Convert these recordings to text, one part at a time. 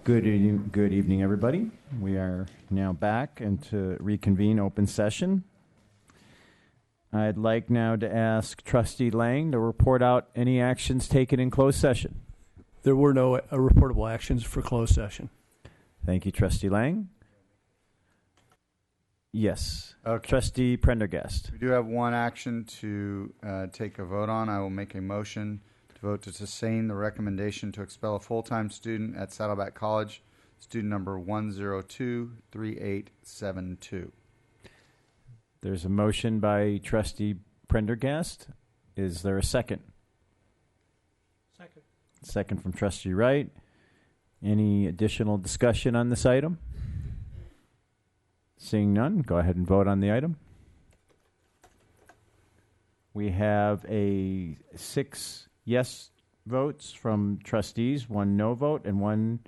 Good evening, everybody. We are now back and to reconvene open session. I'd like now to ask Trustee Lang to report out any actions taken in closed session. There were no reportable actions for closed session. Thank you, Trustee Lang. Yes. Okay. Trustee Prendergast. We do have one action to take a vote on. I will make a motion to vote to sustain the recommendation to expel a full-time student at Saddleback College, student number 1023872. There's a motion by Trustee Prendergast. Is there a second? Second. Second from Trustee Wright. Any additional discussion on this item? Seeing none, go ahead and vote on the item. We have 6 yes votes from trustees, 1 no vote, and 1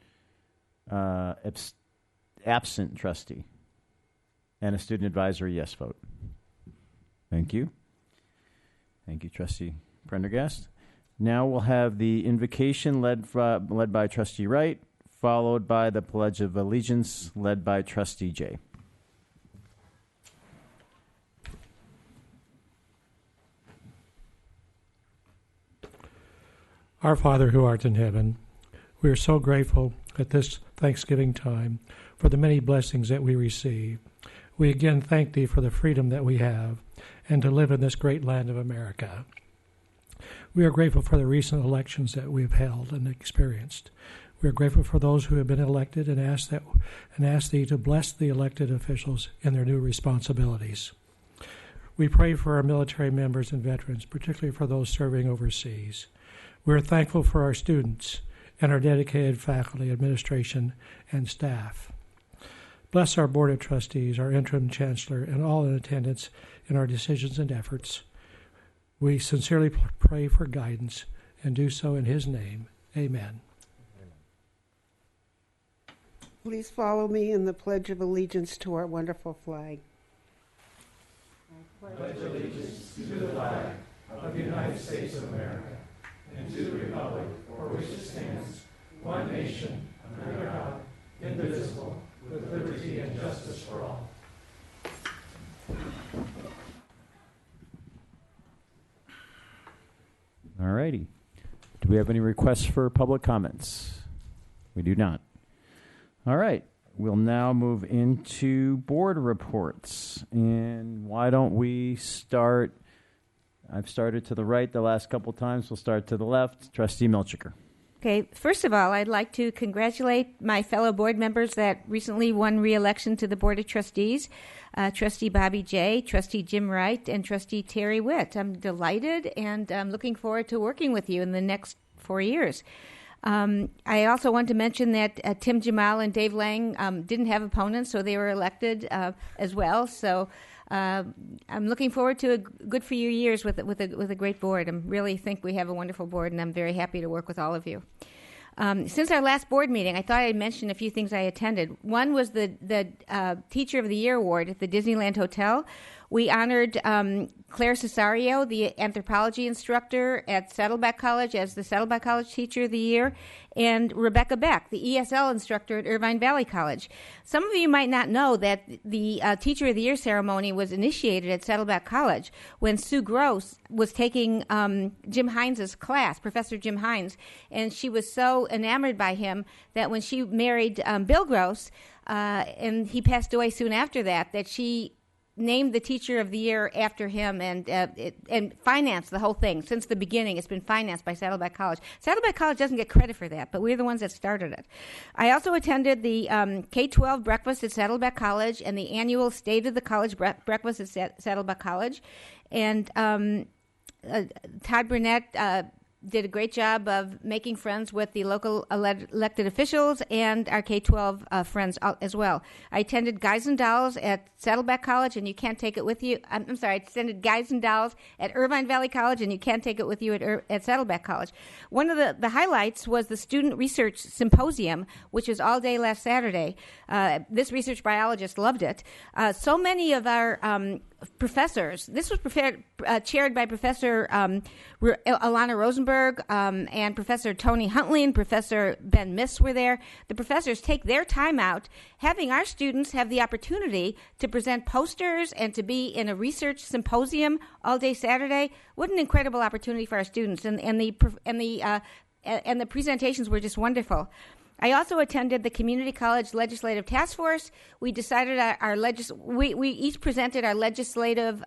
absent trustee, and a student advisory yes vote. Thank you. Thank you, Trustee Prendergast. Now we'll have the invocation led by Trustee Wright, followed by the Pledge of Allegiance led by Trustee Jay. Our Father who art in heaven, we are so grateful at this Thanksgiving time for the many blessings that we receive. We again thank Thee for the freedom that we have and to live in this great land of America. We are grateful for the recent elections that we've held and experienced. We are grateful for those who have been elected and ask Thee to bless the elected officials in their new responsibilities. We pray for our military members and veterans, particularly for those serving overseas. We are thankful for our students and our dedicated faculty, administration, and staff. Bless our Board of Trustees, our interim Chancellor, and all in attendance in our decisions and efforts. We sincerely pray for guidance and do so in His name. Amen. Please follow me in the Pledge of Allegiance to our wonderful flag. I pledge allegiance to the flag of the United States of America and to the republic for which it stands, one nation, under God, indivisible, with liberty and justice for all. All righty. Do we have any requests for public comments? We do not. All right. We'll now move into board reports. And why don't we start? I've started to the right the last couple times. We'll start to the left. Trustee Milchiker. Okay, first of all, I'd like to congratulate my fellow board members that recently won re-election to the Board of Trustees, Trustee Bobby J., Trustee Jim Wright, and Trustee Terry Witt. I'm delighted, and I'm looking forward to working with you in the next 4 years. I also want to mention that Tim Jamal and Dave Lang didn't have opponents, so they were elected as well. So I'm looking forward to a good few years with a great board. I really think we have a wonderful board, and I'm very happy to work with all of you. Since our last board meeting, I thought I'd mention a few things I attended. One was the Teacher of the Year Award at the Disneyland Hotel. We honored Claire Cesario, the anthropology instructor at Saddleback College, as the Saddleback College Teacher of the Year, and Rebecca Beck, the ESL instructor at Irvine Valley College. Some of you might not know that the Teacher of the Year ceremony was initiated at Saddleback College when Sue Gross was taking Jim Hines' class, Professor Jim Hines, and she was so enamored by him that when she married Bill Gross, and he passed away soon after that she named the Teacher of the Year after him and financed the whole thing. Since the beginning, it's been financed by Saddleback College. Saddleback College doesn't get credit for that, but we're the ones that started it. I also attended the K-12 breakfast at Saddleback College and the annual State of the College breakfast at Saddleback College. And Todd Burnett did a great job of making friends with the local elected officials and our K-12 friends as well. I attended Guys and Dolls at Saddleback College, and you can't take it with you. I'm sorry, I attended Guys and Dolls at Irvine Valley College, and you can't take it with you at Saddleback College. One of the highlights was the Student Research Symposium, which was all day last Saturday. This research biologist loved it. So many of our professors. This was chaired by Professor Alana Rosenberg and Professor Tony Huntley and Professor Ben Miss were there. The professors take their time out, having our students have the opportunity to present posters and to be in a research symposium all day Saturday. What an incredible opportunity for our students, and the presentations were just wonderful. I also attended the Community College Legislative Task Force. We decided we each presented our legislative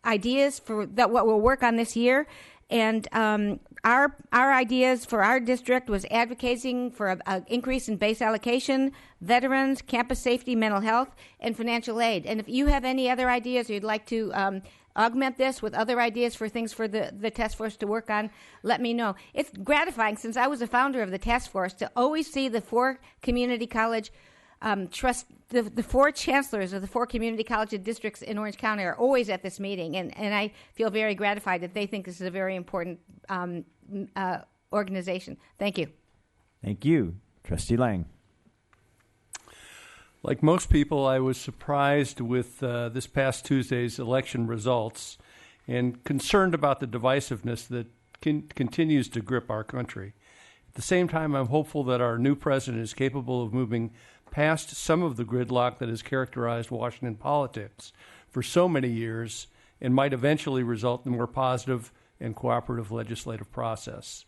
ideas for what we'll work on this year, and our ideas for our district was advocating for an increase in base allocation, veterans, campus safety, mental health, and financial aid. And if you have any other ideas or you'd like to augment this with other ideas for things for the task force to work on, let me know. It's gratifying, since I was a founder of the task force, to always see the 4 community college the 4 chancellors of the 4 community college districts in Orange County are always at this meeting, and I feel very gratified that they think this is a very important organization. Thank you. Thank you. Trustee Lang. Like most people, I was surprised with this past Tuesday's election results and concerned about the divisiveness that continues to grip our country. At the same time, I'm hopeful that our new president is capable of moving past some of the gridlock that has characterized Washington politics for so many years and might eventually result in a more positive and cooperative legislative process.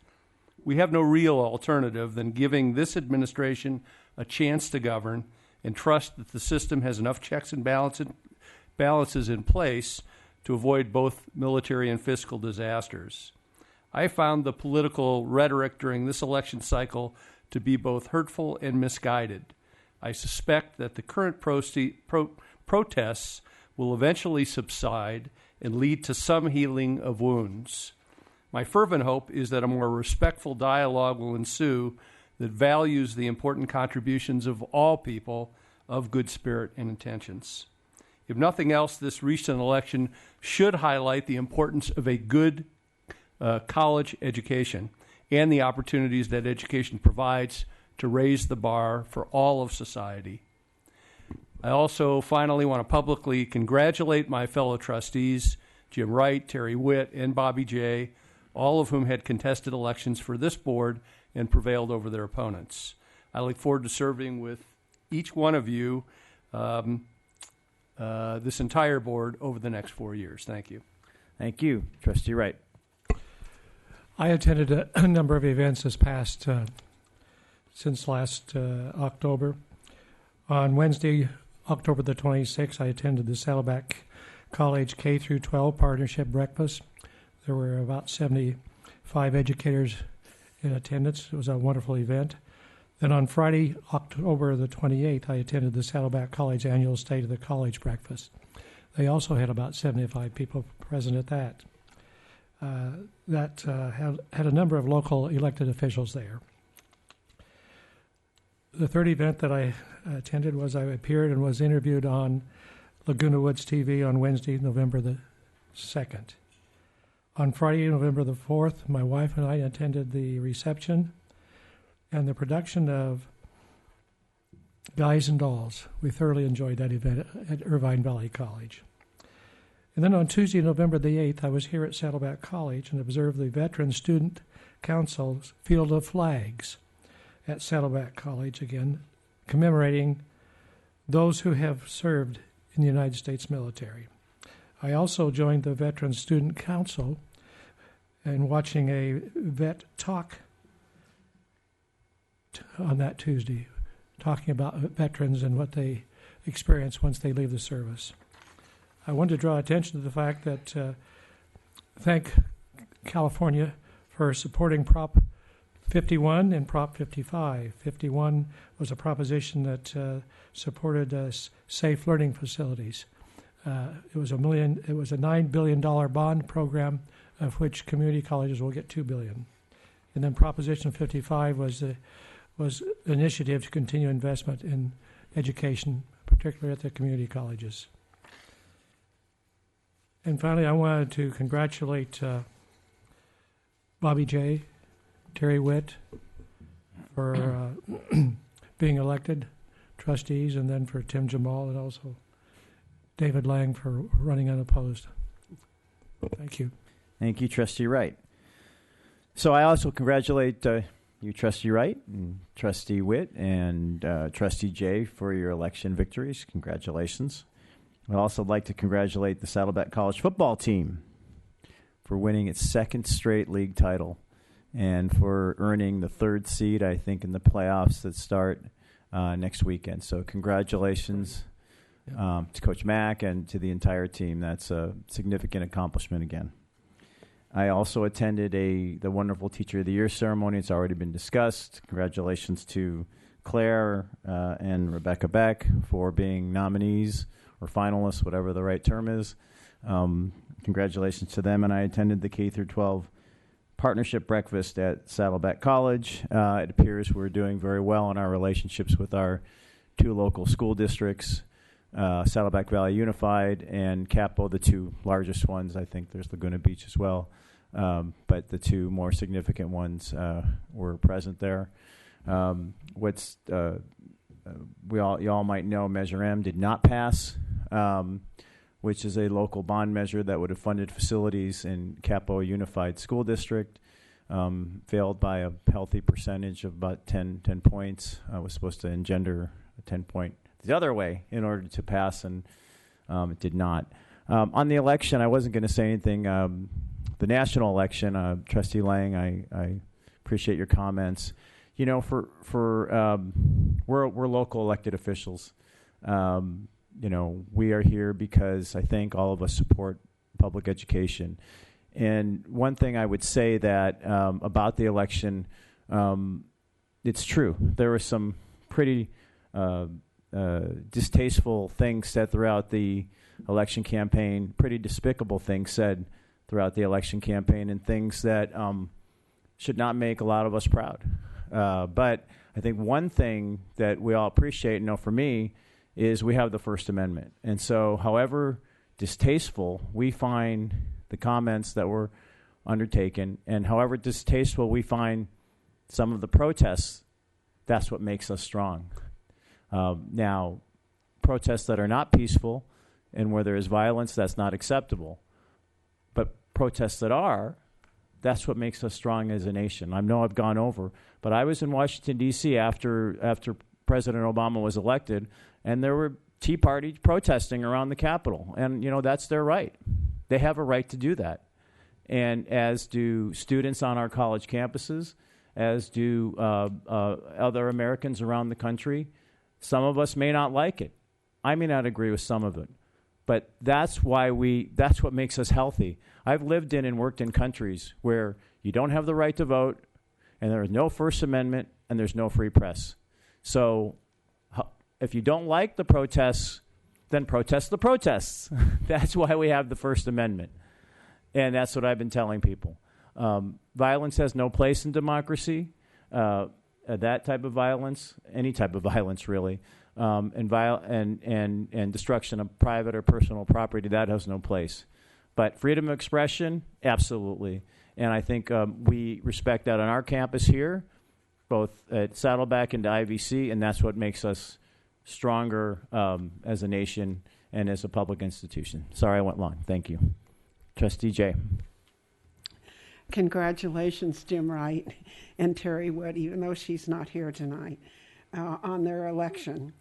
We have no real alternative than giving this administration a chance to govern and trust that the system has enough checks and balances in place to avoid both military and fiscal disasters. I found the political rhetoric during this election cycle to be both hurtful and misguided. I suspect that the current protests will eventually subside and lead to some healing of wounds. My fervent hope is that a more respectful dialogue will ensue that values the important contributions of all people of good spirit and intentions. If nothing else, this recent election should highlight the importance of a good college education and the opportunities that education provides to raise the bar for all of society. I also finally want to publicly congratulate my fellow trustees, Jim Wright, Terry Witt, and Bobby J., all of whom had contested elections for this board and prevailed over their opponents. I look forward to serving with each one of you, this entire board, over the next 4 years. Thank you. Thank you. Trustee Wright. I attended a number of events since last October. On Wednesday, October the 26th, I attended the Saddleback College K-12 Partnership Breakfast. There were about 75 educators in attendance. It was a wonderful event. Then on Friday, October the 28th, I attended the Saddleback College Annual State of the College Breakfast. They also had about 75 people present at that. Had a number of local elected officials there. The third event that I attended was I appeared and was interviewed on Laguna Woods TV on Wednesday, November the 2nd. On Friday, November the 4th, my wife and I attended the reception and the production of Guys and Dolls. We thoroughly enjoyed that event at Irvine Valley College. And then on Tuesday, November the 8th, I was here at Saddleback College and observed the Veteran Student Council's Field of Flags at Saddleback College, again, commemorating those who have served in the United States military. I also joined the Veteran Student Council and watching a vet talk on that Tuesday, talking about veterans and what they experience once they leave the service. I wanted to draw attention to the fact that thank California for supporting Prop 51 and Prop 55. 51 was a proposition that supported safe learning facilities. It was a $9 billion bond program, of which community colleges will get $2 billion. And then Proposition 55 was an initiative to continue investment in education, particularly at the community colleges. And finally, I wanted to congratulate Bobby J., Terry Witt for being elected trustees, and then for Tim Jamal and also David Lang for running unopposed. Thank you. Thank you, Trustee Wright. So I also congratulate you, Trustee Wright, and Trustee Witt, and Trustee Jay for your election victories. Congratulations. I'd also like to congratulate the Saddleback College football team for winning its second straight league title and for earning the third seed, I think, in the playoffs that start next weekend. So congratulations to Coach Mack and to the entire team. That's a significant accomplishment again. I also attended the Wonderful Teacher of the Year ceremony. It's already been discussed. Congratulations to Claire and Rebecca Beck for being nominees or finalists, whatever the right term is. Congratulations to them. And I attended the K-12 partnership breakfast at Saddleback College. It appears we're doing very well in our relationships with our two local school districts, Saddleback Valley Unified and Capo, the two largest ones. I think there's Laguna Beach as well. But the two more significant ones were present there. You all might know Measure M did not pass, which is a local bond measure that would have funded facilities in Capo Unified School District. Failed by a healthy percentage of about 10 points. Was supposed to engender a 10-point the other way in order to pass, and it did not. On the election, I wasn't going to say anything. The national election, Trustee Lang, I appreciate your comments. You know, we're local elected officials. You know, we are here because I think all of us support public education. And one thing I would say that about the election, it's true. There were some pretty distasteful things said throughout the election campaign, pretty despicable things said throughout the election campaign, and things that should not make a lot of us proud. But I think one thing that we all appreciate, and know for me, is we have the First Amendment. And so however distasteful we find the comments that were undertaken, and however distasteful we find some of the protests, that's what makes us strong. Now, protests that are not peaceful and where there is violence, that's not acceptable. But protests that are, that's what makes us strong as a nation. I know I've gone over, but I was in Washington, D.C. after President Obama was elected, and there were Tea Party protesting around the Capitol. And, you know, that's their right. They have a right to do that. And as do students on our college campuses, as do other Americans around the country. Some of us may not like it. I may not agree with some of it. But that's what makes us healthy. I've lived in and worked in countries where you don't have the right to vote, and there is no First Amendment, and there's no free press. So if you don't like the protests, then protest the protests. That's why we have the First Amendment. And that's what I've been telling people. Violence has no place in democracy. That type of violence, any type of violence really, and destruction of private or personal property, that has no place. But freedom of expression, absolutely. And I think we respect that on our campus here, both at Saddleback and IVC, and that's what makes us stronger as a nation and as a public institution. Sorry I went long. Thank you. Trustee Jay. Congratulations, Jim Wright and Terry Wood, even though she's not here tonight, on their election.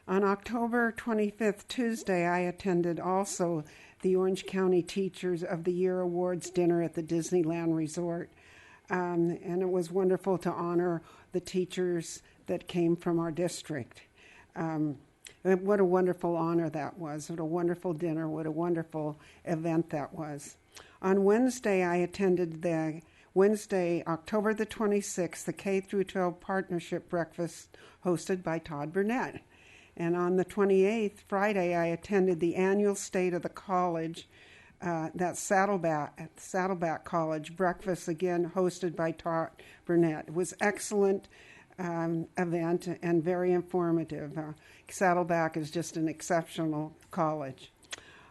On October 25th, Tuesday, I attended also the Orange County Teachers of the Year Awards dinner at the Disneyland Resort. And it was wonderful to honor the teachers that came from our district. What a wonderful honor that was. What a wonderful dinner. What a wonderful event that was. On Wednesday, I attended the October the 26th, the K-12 Partnership Breakfast hosted by Todd Burnett. And on the 28th, Friday, I attended the annual State of the College, that Saddleback College breakfast, again hosted by Todd Burnett. It was excellent event and very informative. Saddleback is just an exceptional college.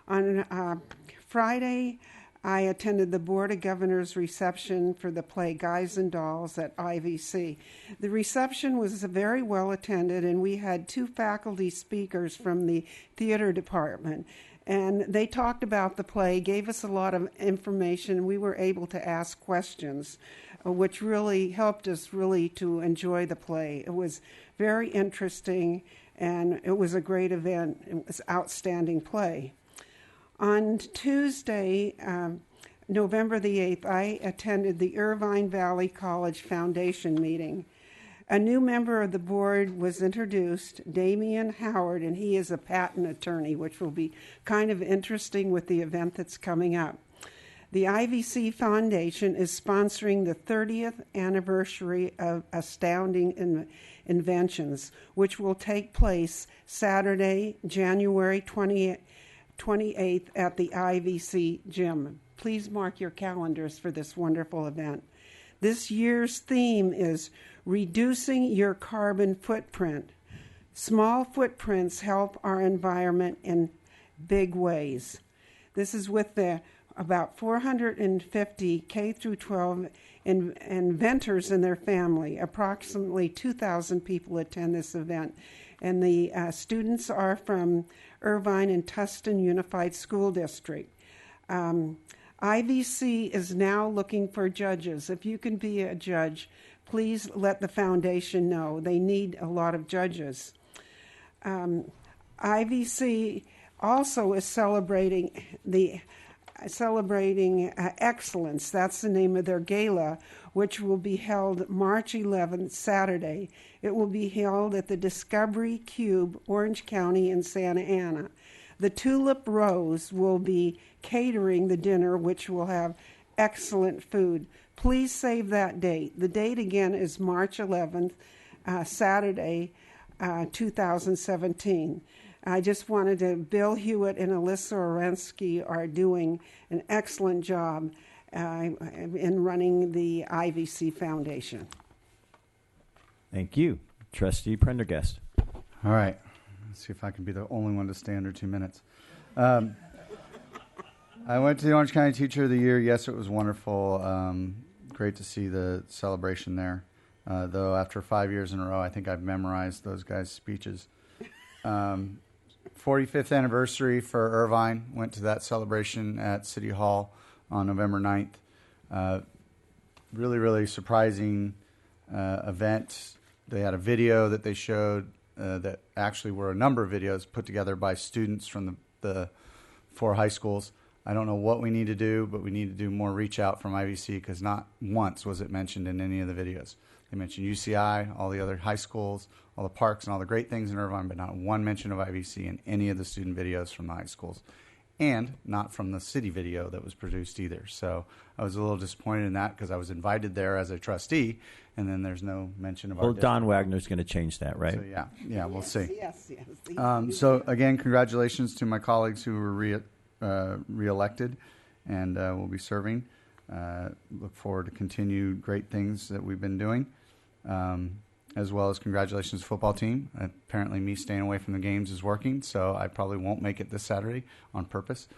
On Friday, I attended the Board of Governors reception for the play Guys and Dolls at IVC. The reception was very well attended, and we had two faculty speakers from the theater department. And they talked about the play, gave us a lot of information. We were able to ask questions, which really helped us really to enjoy the play. It was very interesting, and it was a great event. It was outstanding play. On Tuesday, November the 8th, I attended the Irvine Valley College Foundation meeting. A new member of the board was introduced, Damian Howard, and he is a patent attorney, which will be kind of interesting with the event that's coming up. The IVC Foundation is sponsoring the 30th anniversary of Astounding Inventions, which will take place Saturday, January 28th at the IVC gym. Please mark your calendars for this wonderful event. This year's theme is Reducing Your Carbon Footprint. Small footprints help our environment in big ways. This is with about 450 K through 12 inventors and their family. Approximately 2,000 people attend this event. And the students are from Irvine and Tustin Unified School District. IVC is now looking for judges. If you can be a judge, please let the foundation know. They need a lot of judges. IVC also is celebrating excellence. That's the name of their gala, which will be held March 11th, Saturday. It will be held at the Discovery Cube, Orange County in Santa Ana. The Tulip Rose will be catering the dinner, which will have excellent food. Please save that date. The date again is March 11th, Saturday, 2017. I just wanted to, Bill Hewitt and Alyssa Orensky are doing an excellent job in running the IVC Foundation. Thank you. Trustee Prendergast. All right. Let's see if I can be the only one to stay under 2 minutes. I went to the Orange County Teacher of the Year. Yes, it was wonderful. Great to see the celebration there. Though after 5 years in a row, I think I've memorized those guys' speeches. 45th anniversary for Irvine. Went to that celebration at City Hall on November 9th. Really, really surprising event. They had a video that they showed that actually were a number of videos put together by students from the 4 high schools. I don't know what we need to do, but we need to do more reach out from IVC because not once was it mentioned in any of the videos. They mentioned UCI, all the other high schools, all the parks, and all the great things in Irvine, but not one mention of IVC in any of the student videos from the high schools, and not from the city video that was produced either. So I was a little disappointed in that because I was invited there as a trustee, and then there's no mention of our district. Don Wagner's going to change that, right? So yeah, we'll see. Yes. So again, congratulations to my colleagues who were re-elected and will be serving. Look forward to continue great things that we've been doing, as well as congratulations to the football team. Apparently me staying away from the games is working, so I probably won't make it this Saturday on purpose.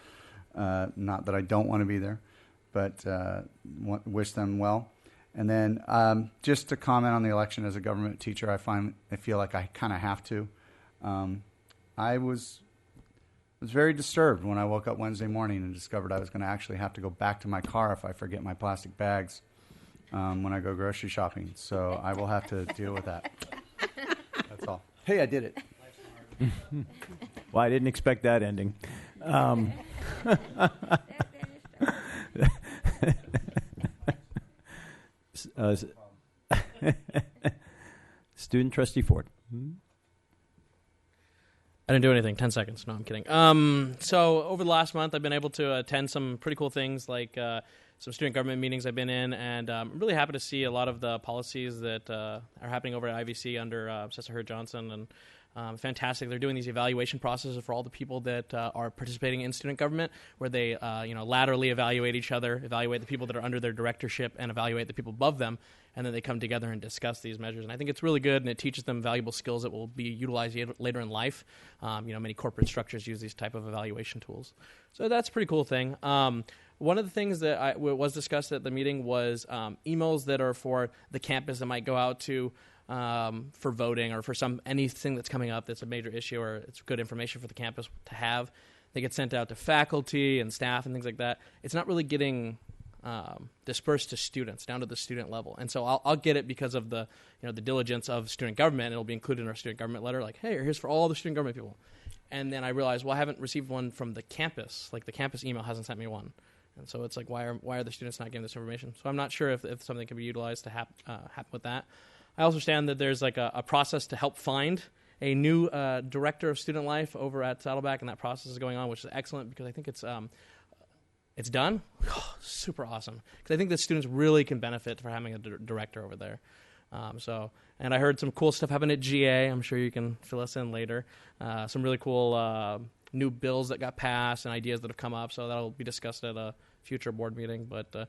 Not that I don't want to be there, but wish them well. And then just to comment on the election as a government teacher, I feel like I kind of have to. I was very disturbed when I woke up Wednesday morning and discovered I was going to actually have to go back to my car if I forget my plastic bags when I go grocery shopping. So I will have to deal with that. That's all. Hey, I did it. Well, I didn't expect that ending. Student Trustee Ford. I didn't do anything. 10 seconds. No, I'm kidding. So over the last month, I've been able to attend some pretty cool things like some student government meetings I've been in, and I'm really happy to see a lot of the policies that are happening over at IVC under Assessor Herb Johnson, and fantastic. They're doing these evaluation processes for all the people that are participating in student government, where they laterally evaluate each other, evaluate the people that are under their directorship, and evaluate the people above them, and then they come together and discuss these measures. And I think it's really good, and it teaches them valuable skills that will be utilized later in life. Many corporate structures use these type of evaluation tools. So that's a pretty cool thing. One of the things that was discussed at the meeting was emails that are for the campus that might go out to for voting or for anything that's coming up that's a major issue or it's good information for the campus to have. they get sent out to faculty and staff and things like that. It's not really getting dispersed to students, down to the student level. And so I'll get it because of the diligence of student government. It'll be included in our student government letter, like, hey, here's for all the student government people. And then I realized, well, I haven't received one from the campus. Like, the campus email hasn't sent me one. And so it's like, why are the students not getting this information? So I'm not sure if something can be utilized to happen with that. I also understand that there's like a process to help find a new director of student life over at Saddleback, and that process is going on, which is excellent because I think it's done. Super awesome. Because I think that students really can benefit from having a director over there. And I heard some cool stuff happen at GA. I'm sure you can fill us in later. Some really cool new bills that got passed and ideas that have come up. So that'll be discussed at a future board meeting. But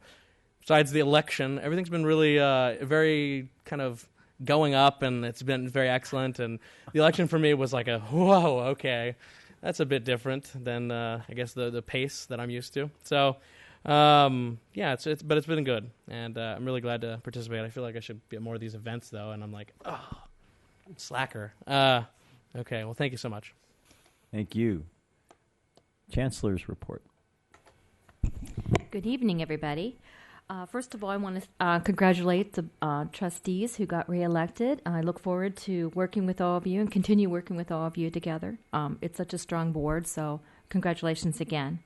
besides the election, everything's been really very kind of going up, and it's been very excellent. And the election for me was like whoa, okay. That's a bit different than, I guess, the pace that I'm used to. So, but it's been good, and I'm really glad to participate. I feel like I should be at more of these events, though, and I'm like, slacker. Okay, well, thank you so much. Thank you. Chancellor's report. Good evening, everybody. First of all, I want to congratulate the trustees who got reelected. I look forward to working with all of you and continue working with all of you together. It's such a strong board, so congratulations again.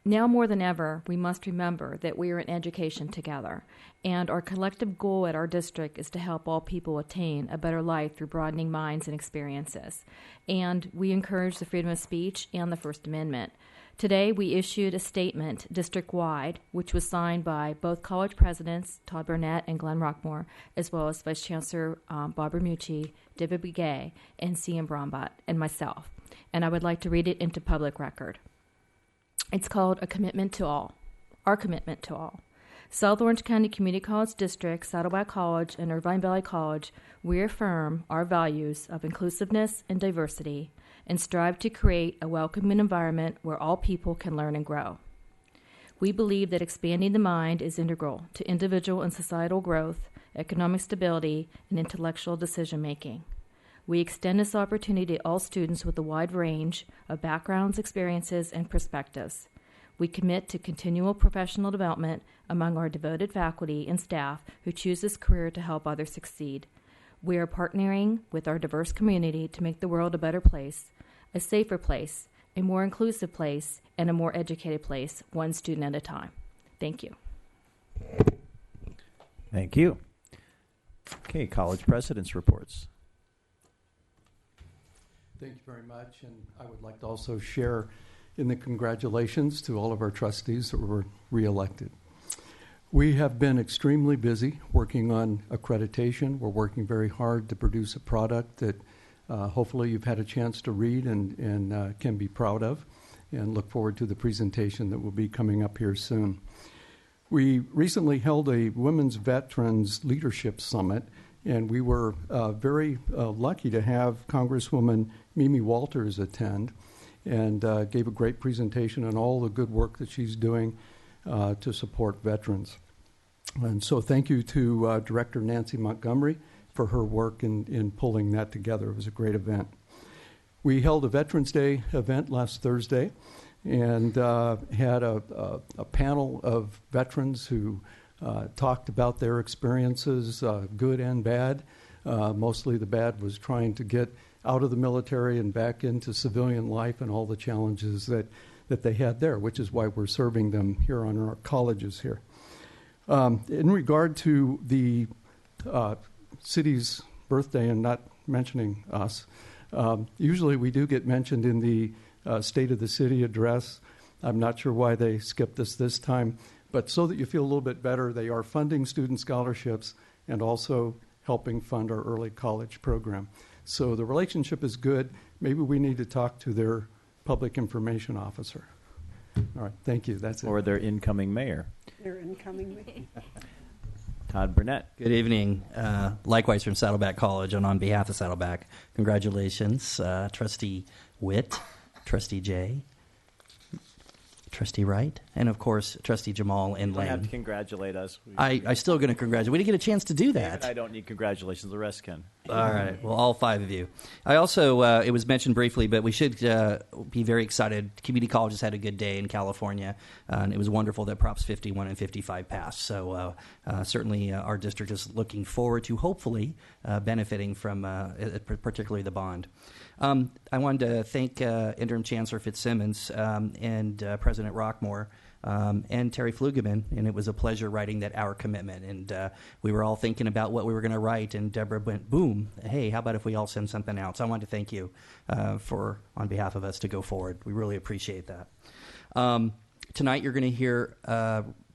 Now more than ever, we must remember that we are in education together, and our collective goal at our district is to help all people attain a better life through broadening minds and experiences. And we encourage the freedom of speech and the First Amendment. Today, we issued a statement district-wide, which was signed by both college presidents, Tod Burnett and Glenn Roquemore, as well as Vice Chancellor Bob Ramucci, David Begay, and C.M. Brombot, and myself. And I would like to read it into public record. It's called A Commitment to All, Our Commitment to All. South Orange County Community College District, Saddleback College, and Irvine Valley College reaffirm our values of inclusiveness and diversity, and strive to create a welcoming environment where all people can learn and grow. We believe that expanding the mind is integral to individual and societal growth, economic stability, and intellectual decision-making. We extend this opportunity to all students with a wide range of backgrounds, experiences, and perspectives. We commit to continual professional development among our devoted faculty and staff who choose this career to help others succeed. We are partnering with our diverse community to make the world a better place, a safer place, a more inclusive place, and a more educated place, one student at a time. Thank you. Thank you. Okay, college presidents' reports. Thank you very much, and I would like to also share in the congratulations to all of our trustees that were reelected. We have been extremely busy working on accreditation. We're working very hard to produce a product that hopefully you've had a chance to read and can be proud of, and look forward to the presentation that will be coming up here soon. We recently held a Women's Veterans Leadership Summit, and we were very lucky to have Congresswoman Mimi Walters attend, and gave a great presentation on all the good work that she's doing to support veterans. And so thank you to Director Nancy Montgomery for her work in pulling that together. It was a great event. We held a Veterans Day event last Thursday and had a panel of veterans who talked about their experiences, good and bad. Mostly the bad was trying to get out of the military and back into civilian life and all the challenges that they had there, which is why we're serving them here on our colleges here. In regard to the city's birthday and not mentioning us, usually we do get mentioned in the State of the City address. I'm not sure why they skipped us this time, but so that you feel a little bit better, they are funding student scholarships and also helping fund our early college program. So the relationship is good. Maybe we need to talk to their public information officer. All right, thank you. That's it. Or their incoming mayor. Their incoming mayor. Tod Burnett. Good evening. Likewise from Saddleback College, and on behalf of Saddleback, congratulations, Trustee Witt, Trustee J, Trustee Wright, and of course, Trustee Jamal and You Lane. don't have to congratulate us. I still going to congratulate. We didn't get a chance to do that. I don't need congratulations. The rest can. All right. Well, all 5 of you. I also, it was mentioned briefly, but we should be very excited. Community colleges had a good day in California, and it was wonderful that Props 51 and 55 passed. So certainly our district is looking forward to hopefully benefiting from particularly the bond. I wanted to thank Interim Chancellor Fitzsimmons and President Roquemore and Terry Flugeman, and it was a pleasure writing that Our Commitment. And we were all thinking about what we were going to write, and Deborah went, boom, hey, how about if we all send something out? So I wanted to thank you on behalf of us to go forward. We really appreciate that. Tonight you're going to hear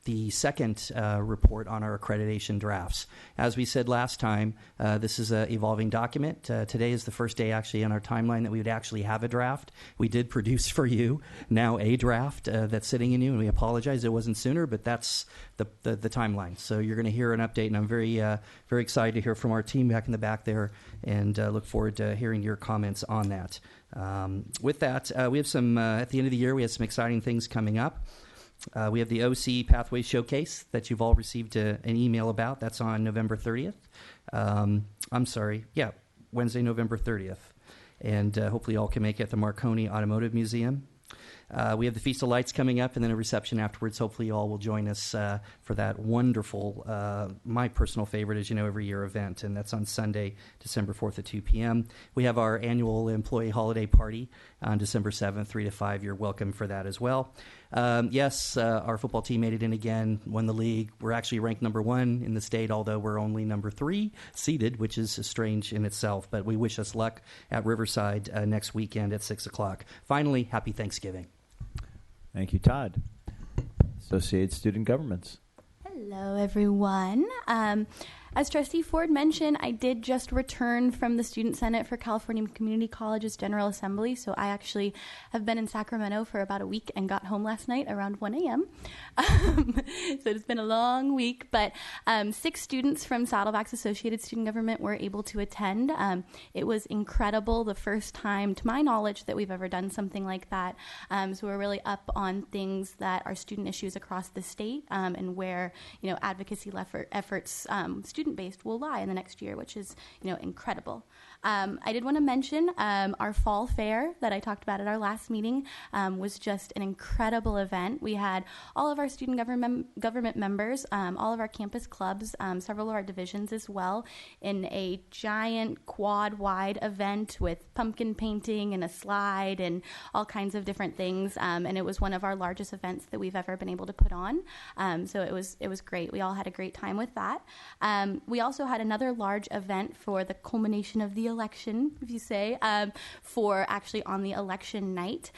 the second report on our accreditation drafts. As we said last time, this is an evolving document. Today is the first day actually on our timeline that we would actually have a draft. We did produce for you now a draft that's sitting in you, and we apologize it wasn't sooner, but that's the timeline. So you're going to hear an update, and I'm very excited to hear from our team back in the back there, and look forward to hearing your comments on that. With that, we have some, at the end of the year, we have some exciting things coming up. We have the OC Pathway Showcase that you've all received an email about. That's on November 30th. Wednesday, November 30th. And hopefully you all can make it at the Marconi Automotive Museum. We have the Feast of Lights coming up, and then a reception afterwards. Hopefully you all will join us for that wonderful, my personal favorite, as you know, every year event, and that's on Sunday, December 4th at 2 p.m. We have our annual employee holiday party on December 7th, 3 to 5. You're welcome for that as well. Our football team made it in again, won the league. We're actually ranked number 1 in the state, although we're only number 3 seeded, which is strange in itself. But we wish us luck at Riverside next weekend at 6 o'clock. Finally, happy Thanksgiving. Thank you, Todd. Associated Student Governments. Hello, everyone. As Trustee Ford mentioned, I did just return from the Student Senate for California Community College's General Assembly, so I actually have been in Sacramento for about a week and got home last night around 1 a.m. So it's been a long week, but 6 students from Saddleback's Associated Student Government were able to attend. It was incredible, the first time, to my knowledge, that we've ever done something like that. So we're really up on things that are student issues across the state, and where advocacy efforts, student-based, will lie in the next year, which is incredible. I did want to mention our fall fair that I talked about at our last meeting was just an incredible event. We had all of our student government members, all of our campus clubs, several of our divisions as well, in a giant quad-wide event with pumpkin painting and a slide and all kinds of different things. And it was one of our largest events that we've ever been able to put on. So it was great. We all had a great time with that. We also had another large event for the culmination of the election, if you say, for actually on the election night.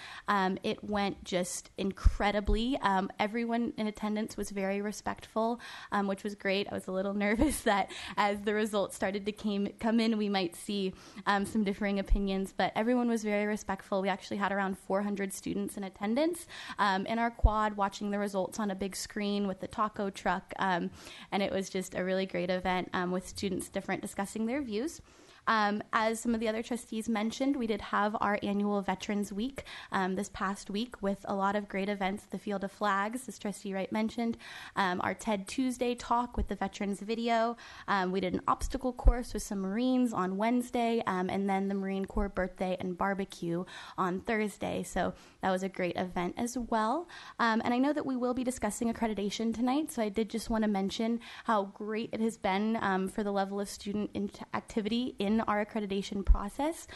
It went just incredibly. Everyone in attendance was very respectful, which was great. I was a little nervous that as the results started to come in, we might see some differing opinions, but everyone was very respectful. We actually had around 400 students in attendance in our quad watching the results on a big screen with the taco truck, and it was just a really great event with students discussing their views. As some of the other trustees mentioned, we did have our annual Veterans Week this past week with a lot of great events, the Field of Flags, as Trustee Wright mentioned, our TED Tuesday talk with the Veterans video. We did an obstacle course with some Marines on Wednesday, and then the Marine Corps birthday and barbecue on Thursday. So that was a great event as well. And I know that we will be discussing accreditation tonight, so I did just want to mention how great it has been for the level of student activity in our accreditation process.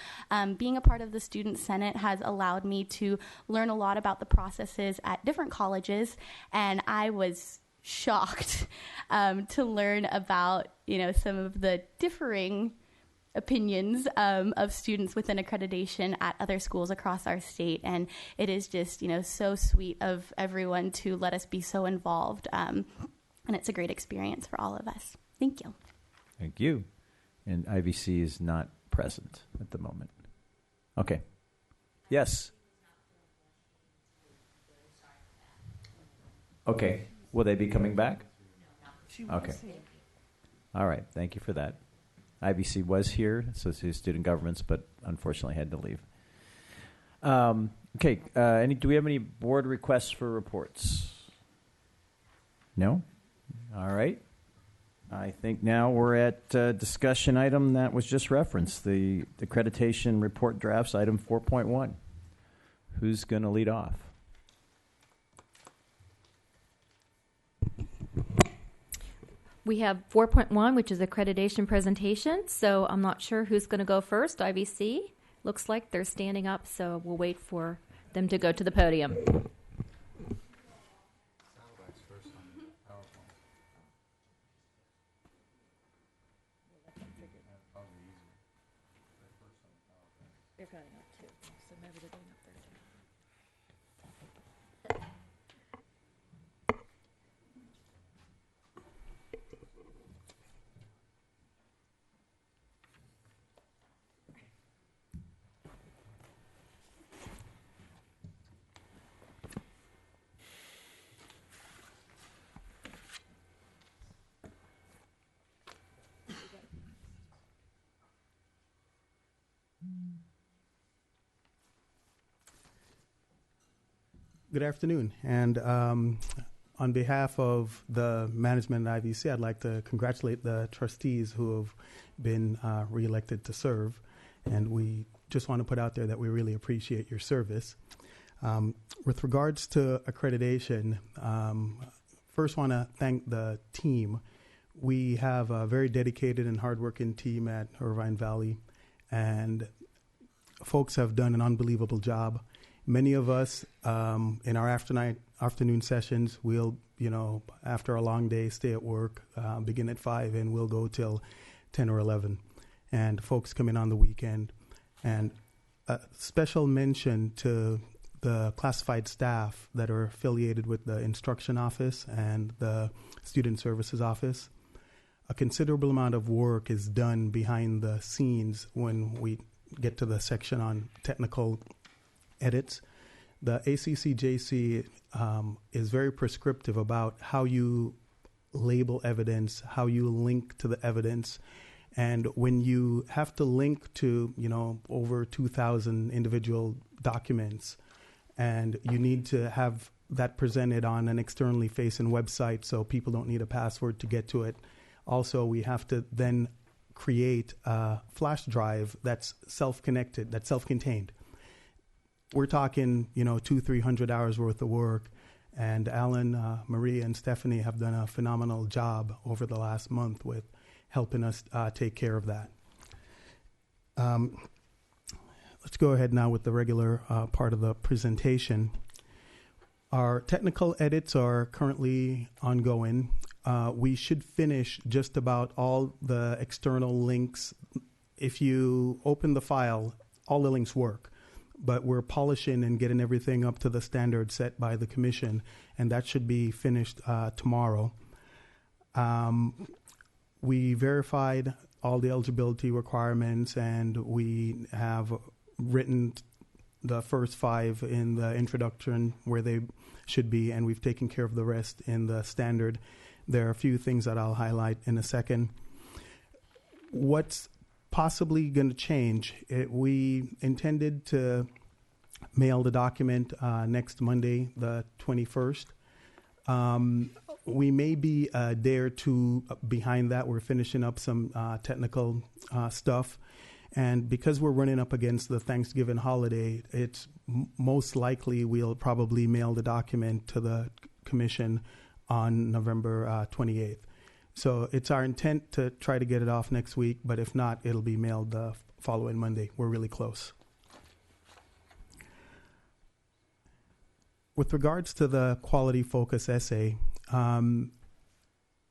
Being a part of the Student Senate has allowed me to learn a lot about the processes at different colleges, and I was shocked to learn about some of the differing opinions of students within accreditation at other schools across our state, and it is just so sweet of everyone to let us be so involved, and it's a great experience for all of us. Thank you. Thank you. And IVC is not present at the moment. Okay. Yes. Okay. Will they be coming back? Okay. All right. Thank you for that. IVC was here, Associated Student Governments, but unfortunately had to leave. Okay. Do we have any board requests for reports? No? All right. I think now we're at discussion item that was just referenced, the Accreditation Report Drafts, item 4.1. Who's going to lead off? We have 4.1, which is accreditation presentation. So I'm not sure who's going to go first. IVC looks like they're standing up, so we'll wait for them to go to the podium. They're going up too, so maybe they're going up there too. Good afternoon, and on behalf of the management at IVC, I'd like to congratulate the trustees who have been reelected to serve, and we just want to put out there that we really appreciate your service. With regards to accreditation, first want to thank the team. We have a very dedicated and hardworking team at Irvine Valley, and folks have done an unbelievable job. Many of us in our afternoon sessions, we'll, after a long day, stay at work, begin at 5, and we'll go till 10 or 11. And folks come in on the weekend. And a special mention to the classified staff that are affiliated with the instruction office and the student services office. A considerable amount of work is done behind the scenes when we get to the section on technical edits. The ACCJC is very prescriptive about how you label evidence, how you link to the evidence. And when you have to link to, over 2,000 individual documents, and you need to have that presented on an externally facing website so people don't need a password to get to it. Also, we have to then create a flash drive that's self-connected, that's self-contained. We're talking, 200-300 hours worth of work, and Alan, Marie, and Stephanie have done a phenomenal job over the last month with helping us take care of that. Let's go ahead now with the regular part of the presentation. Our technical edits are currently ongoing. We should finish just about all the external links. If you open the file, all the links work. But we're polishing and getting everything up to the standard set by the commission, and that should be finished tomorrow. We verified all the eligibility requirements, and we have written the first 5 in the introduction where they should be, and we've taken care of the rest in the standard. There are a few things that I'll highlight in a second. What's possibly going to change? We intended to mail the document next Monday, the 21st. We may be a day or two behind that. We're finishing up some technical stuff. And because we're running up against the Thanksgiving holiday, it's most likely we'll probably mail the document to the commission on November 28th. So it's our intent to try to get it off next week, but if not, it'll be mailed the following Monday. We're really close. With regards to the quality focus essay,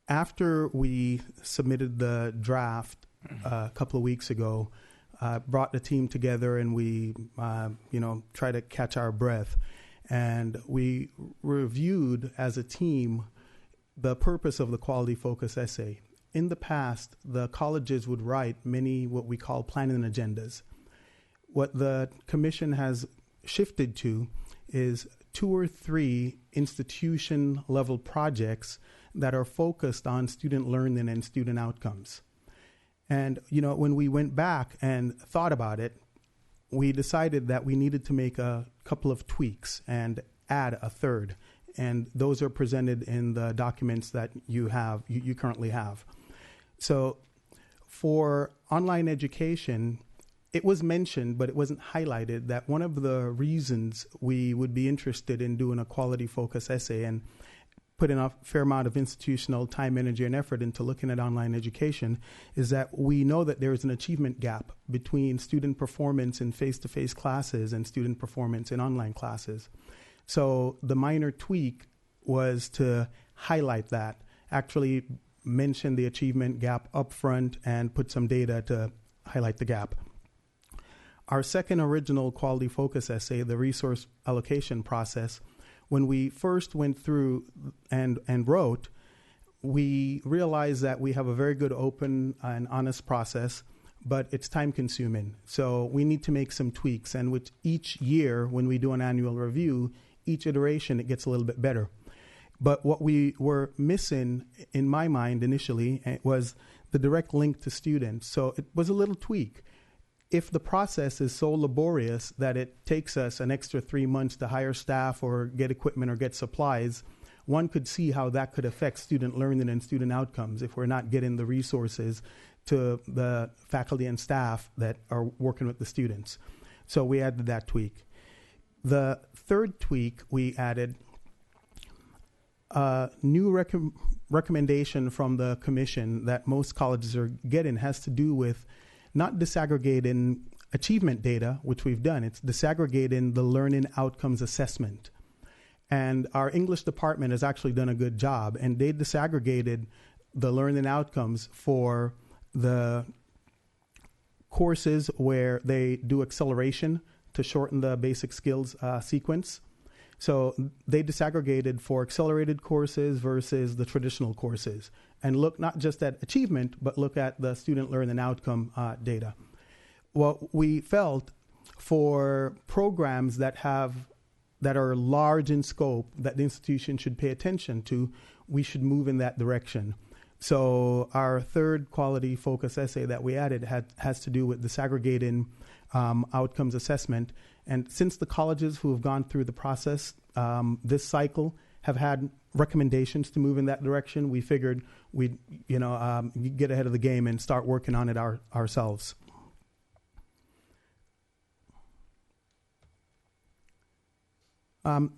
after we submitted the draft a couple of weeks ago, brought the team together and we, try to catch our breath. And we reviewed as a team the purpose of the quality focus essay. In the past, the colleges would write many what we call planning agendas. What the commission has shifted to is 2 or 3 institution level projects that are focused on student learning and student outcomes. And, when we went back and thought about it, we decided that we needed to make a couple of tweaks and add a third. And those are presented in the documents that you currently have. So for online education, it was mentioned, but it wasn't highlighted, that one of the reasons we would be interested in doing a quality focus essay and putting a fair amount of institutional time, energy, and effort into looking at online education is that we know that there is an achievement gap between student performance in face-to-face classes and student performance in online classes. So the minor tweak was to highlight that, actually mention the achievement gap up front and put some data to highlight the gap. Our second original quality focus essay, the resource allocation process, when we first went through and wrote, we realized that we have a very good open and honest process, but it's time consuming. So we need to make some tweaks. And with each year, when we do an annual review, each iteration, it gets a little bit better. But what we were missing, in my mind initially, was the direct link to students. So it was a little tweak. If the process is so laborious that it takes us an extra 3 months to hire staff or get equipment or get supplies, one could see how that could affect student learning and student outcomes if we're not getting the resources to the faculty and staff that are working with the students. So we added that tweak. The third tweak we added, a new recommendation from the commission that most colleges are getting has to do with not disaggregating achievement data, which we've done. It's disaggregating the learning outcomes assessment. And our English department has actually done a good job, and they disaggregated the learning outcomes for the courses where they do acceleration to shorten the basic skills sequence. So they disaggregated for accelerated courses versus the traditional courses and look not just at achievement, but look at the student learning outcome data. What we felt for programs that are large in scope that the institution should pay attention to, we should move in that direction. So our third quality focus essay that we added has to do with disaggregating outcomes assessment. And since the colleges who have gone through the process this cycle have had recommendations to move in that direction, we figured we'd get ahead of the game and start working on it ourselves.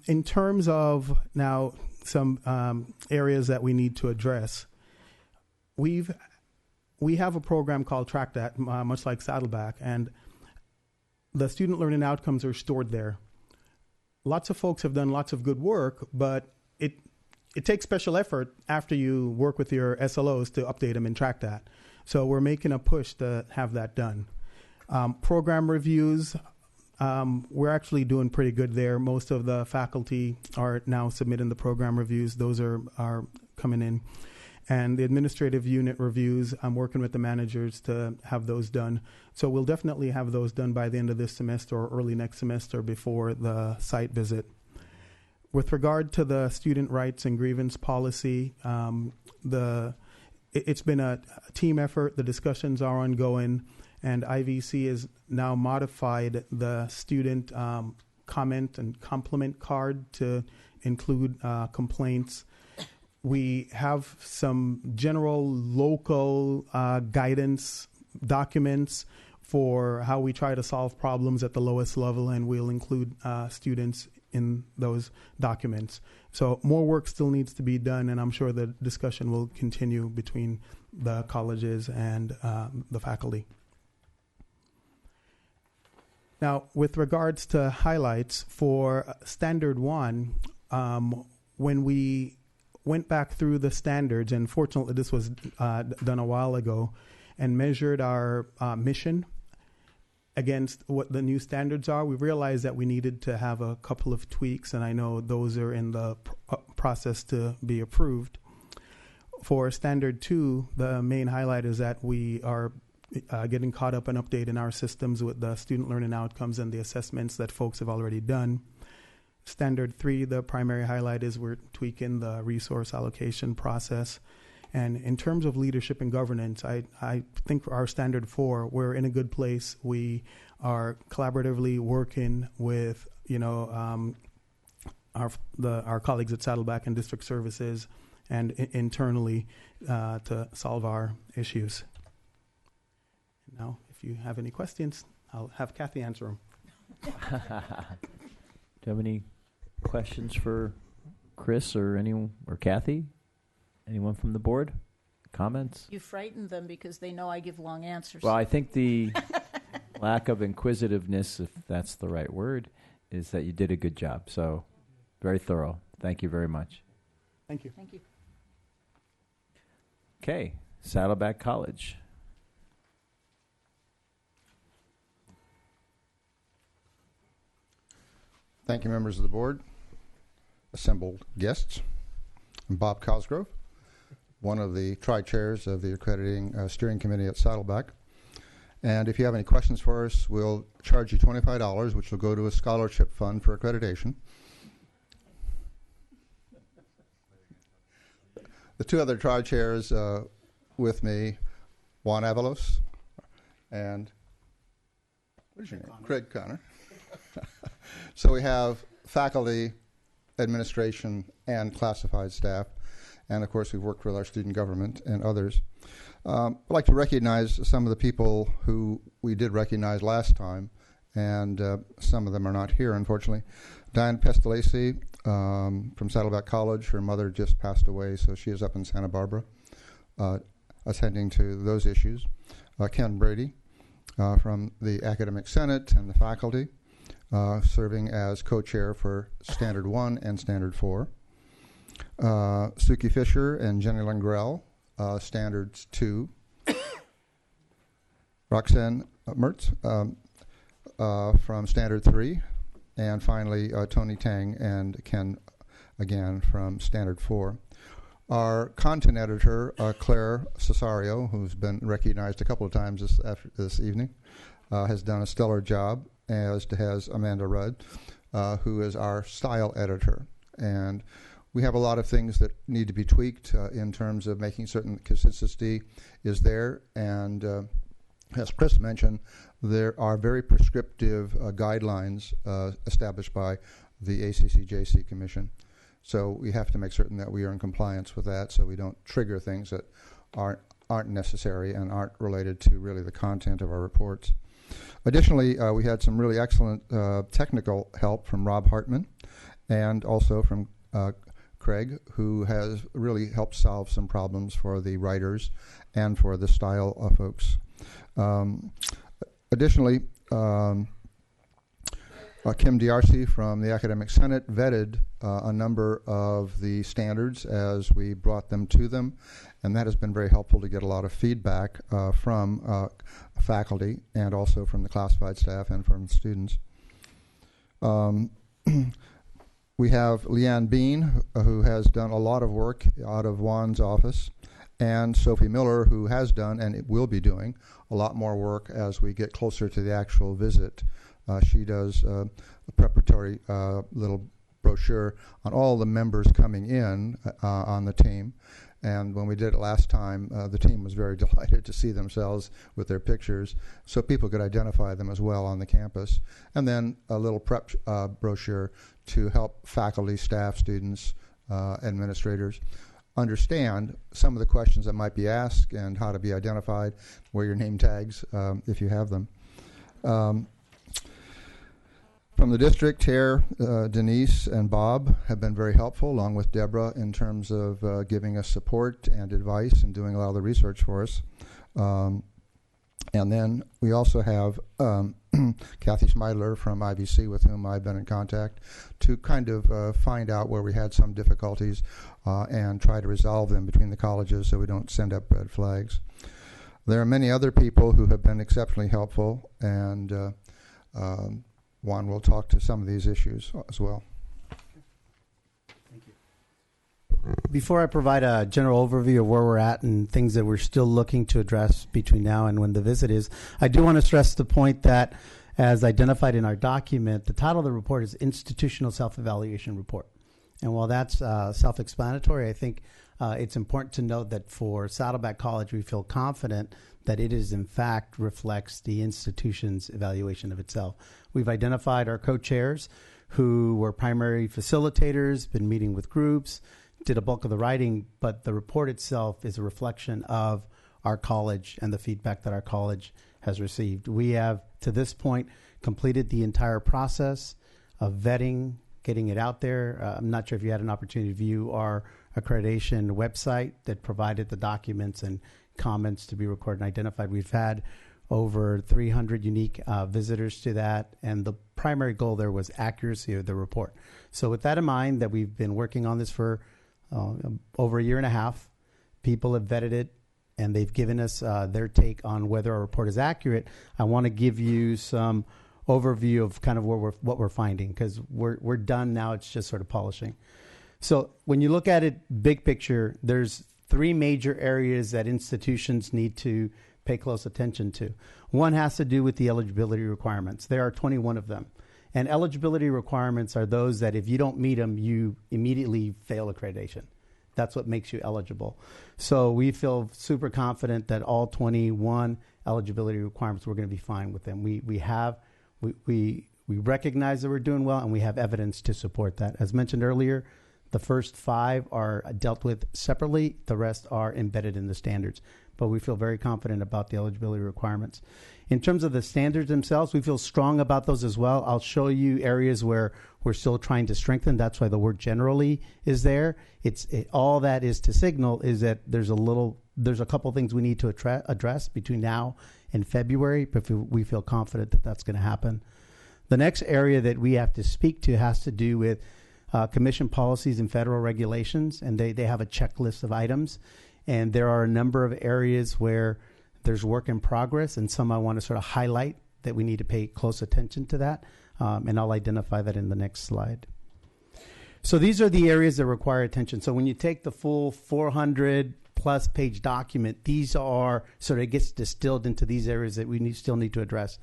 In terms of now some areas that we need to address, we have a program called Track That, much like Saddleback, and the student learning outcomes are stored there. Lots of folks have done lots of good work, but it takes special effort after you work with your SLOs to update them and track that. So we're making a push to have that done. Program reviews, we're actually doing pretty good there. Most of the faculty are now submitting the program reviews. Those are coming in. And the administrative unit reviews, I'm working with the managers to have those done. So we'll definitely have those done by the end of this semester or early next semester before the site visit. With regard to the student rights and grievance policy, it's been a team effort. The discussions are ongoing, and IVC has now modified the student comment and compliment card to include complaints. We have some general local guidance documents for how we try to solve problems at the lowest level, and we'll include students in those documents. So more work still needs to be done, and I'm sure the discussion will continue between the colleges and the faculty. Now, with regards to highlights for Standard 1, when we went back through the standards, and fortunately this was done a while ago, and measured our mission against what the new standards are, we realized that we needed to have a couple of tweaks, and I know those are in the process to be approved. For Standard 2, the main highlight is that we are getting caught up and updating our systems with the student learning outcomes and the assessments that folks have already done. Standard 3, the primary highlight is we're tweaking the resource allocation process. And in terms of leadership and governance, I think for our Standard 4, we're in a good place. We are collaboratively working with, our colleagues at Saddleback and District Services and internally to solve our issues. Now, if you have any questions, I'll have Kathy answer them. Do you have any questions for Chris or anyone or Kathy? Anyone from the board? Comments? You frighten them because they know I give long answers. Well, I think the lack of inquisitiveness, if that's the right word, is that you did a good job. So, very thorough. Thank you very much. Thank you. Thank you. Okay, Saddleback College. Thank you, members of the board, assembled guests. I'm Bob Cosgrove, one of the tri-chairs of the Accrediting Steering Committee at Saddleback. And if you have any questions for us, we'll charge you $25, which will go to a scholarship fund for accreditation. The two other tri-chairs with me, Juan Avalos and what is your name? Craig Connor. So we have faculty, administration, and classified staff. And, of course, we've worked with our student government and others. I'd like to recognize some of the people who we did recognize last time, and some of them are not here, unfortunately. Diane Pestalacci from Saddleback College. Her mother just passed away, so she is up in Santa Barbara attending to those issues. Ken Brady from the Academic Senate and the faculty, serving as co-chair for Standard 1 and Standard 4. Suki Fisher and Jenny Langrell, Standards 2. Roxanne Mertz from Standard 3. And finally, Tony Tang and Ken, again, from Standard 4. Our content editor, Claire Cesario, who's been recognized a couple of times this evening, has done a stellar job, as has Amanda Rudd, who is our style editor. And we have a lot of things that need to be tweaked in terms of making certain consistency is there. And as Chris mentioned, there are very prescriptive guidelines established by the ACCJC Commission. So we have to make certain that we are in compliance with that so we don't trigger things that aren't necessary and aren't related to really the content of our reports. Additionally, we had some really excellent technical help from Rob Hartman and also from Craig, who has really helped solve some problems for the writers and for the style folks. Additionally, Kim D'Arcy from the Academic Senate vetted a number of the standards as we brought them to them, and that has been very helpful to get a lot of feedback from faculty and also from the classified staff and from students. We have Leanne Bean, who has done a lot of work out of Juan's office, and Sophie Miller, who has done and it will be doing a lot more work as we get closer to the actual visit. She does a preparatory little brochure on all the members coming in on the team. And when we did it last time, the team was very delighted to see themselves with their pictures so people could identify them as well on the campus. And then a little prep brochure to help faculty, staff, students, administrators understand some of the questions that might be asked and how to be identified, wear your name tags if you have them. From the district, Tare, Denise, and Bob have been very helpful, along with Deborah, in terms of giving us support and advice and doing a lot of the research for us. And then we also have Kathy Schmeidler from IVC, with whom I've been in contact, to kind of find out where we had some difficulties and try to resolve them between the colleges so we don't send up red flags. There are many other people who have been exceptionally helpful, and Juan will talk to some of these issues as well. Thank you. Before I provide a general overview of where we're at and things that we're still looking to address between now and when the visit is, I do want to stress the point that, as identified in our document, the title of the report is Institutional Self-Evaluation Report. And while that's self-explanatory, I think it's important to note that for Saddleback College, we feel confident that it is, in fact, reflects the institution's evaluation of itself. We've identified our co-chairs who were primary facilitators, been meeting with groups, did a bulk of the writing, but the report itself is a reflection of our college and the feedback that our college has received. We have, to this point, completed the entire process of vetting, getting it out there. I'm not sure if you had an opportunity to view our accreditation website that provided the documents and comments to be recorded and identified. We've had over 300 unique visitors to that, and the primary goal there was accuracy of the report. So with that in mind, that we've been working on this for over a year and a half, people have vetted it, and they've given us their take on whether our report is accurate. I want to give you some overview of kind of what we're finding, because we're done now. It's just sort of polishing. So when you look at it big picture, there's three major areas that institutions need to pay close attention to. One has to do with the eligibility requirements. There are 21 of them. And eligibility requirements are those that if you don't meet them, you immediately fail accreditation. That's what makes you eligible. So we feel super confident that all 21 eligibility requirements, we're going to be fine with them. We recognize that we're doing well, and we have evidence to support that. As mentioned earlier, the first 5 are dealt with separately. The rest are embedded in the standards. But we feel very confident about the eligibility requirements. In terms of the standards themselves, we feel strong about those as well. I'll show you areas where we're still trying to strengthen. That's why the word generally is there. All that is to signal is that there's a couple things we need to address between now and February, but we feel confident that that's going to happen. The next area that we have to speak to has to do with commission policies and federal regulations, and they have a checklist of items. And there are a number of areas where there's work in progress, and some I want to sort of highlight that we need to pay close attention to that, and I'll identify that in the next slide. So these are the areas that require attention. So when you take the full 400-plus page document, these are sort of gets distilled into these areas that we still need to address.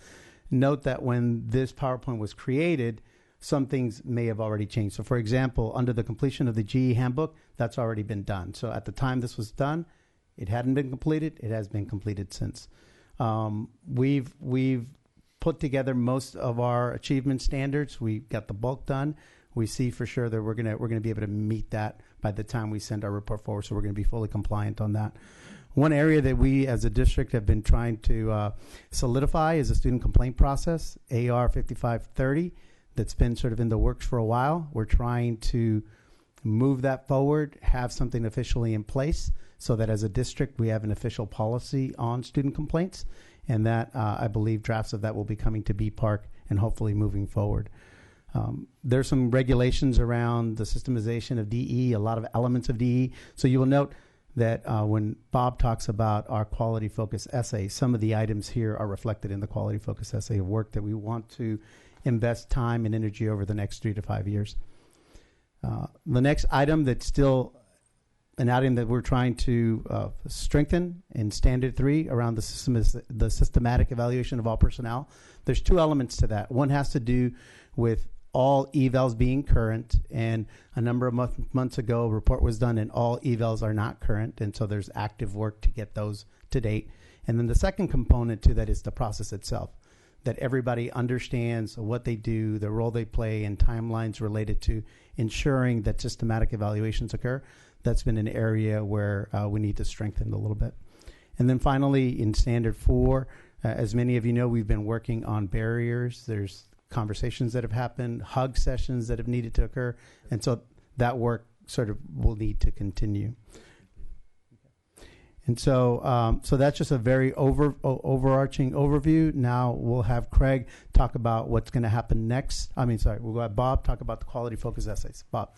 Note that when this PowerPoint was created, some things may have already changed. So, for example, under the completion of the GE handbook, that's already been done. So at the time this was done, it hadn't been completed. It has been completed since. We've put together most of our achievement standards. We got the bulk done. We see for sure that we're gonna be able to meet that by the time we send our report forward. So we're going to be fully compliant on that. One area that we as a district have been trying to solidify is a student complaint process, AR 5530. That's been sort of in the works for a while. We're trying to move that forward, have something officially in place so that as a district we have an official policy on student complaints, and that I believe drafts of that will be coming to BPARC and hopefully moving forward. There's some regulations around the systemization of DE, a lot of elements of DE. So you will note that when Bob talks about our quality focus essay, some of the items here are reflected in the quality focus essay of work that we want to invest time and energy over the next 3 to 5 years. The next item that's still an item that we're trying to strengthen in Standard 3 around the system is the systematic evaluation of all personnel. There's 2 elements to that. One has to do with all evals being current, and a number of months ago a report was done and all evals are not current, and so there's active work to get those to date. And then the second component to that is the process itself, that everybody understands what they do, the role they play, and timelines related to ensuring that systematic evaluations occur. That's been an area where we need to strengthen a little bit. And then finally, in Standard 4, as many of you know, we've been working on barriers. There's conversations that have happened, hug sessions that have needed to occur, and so that work sort of will need to continue. And so so that's just a very overarching overview. Now we'll have Craig talk about what's going to happen next. We'll have Bob talk about the quality focus essays. Bob.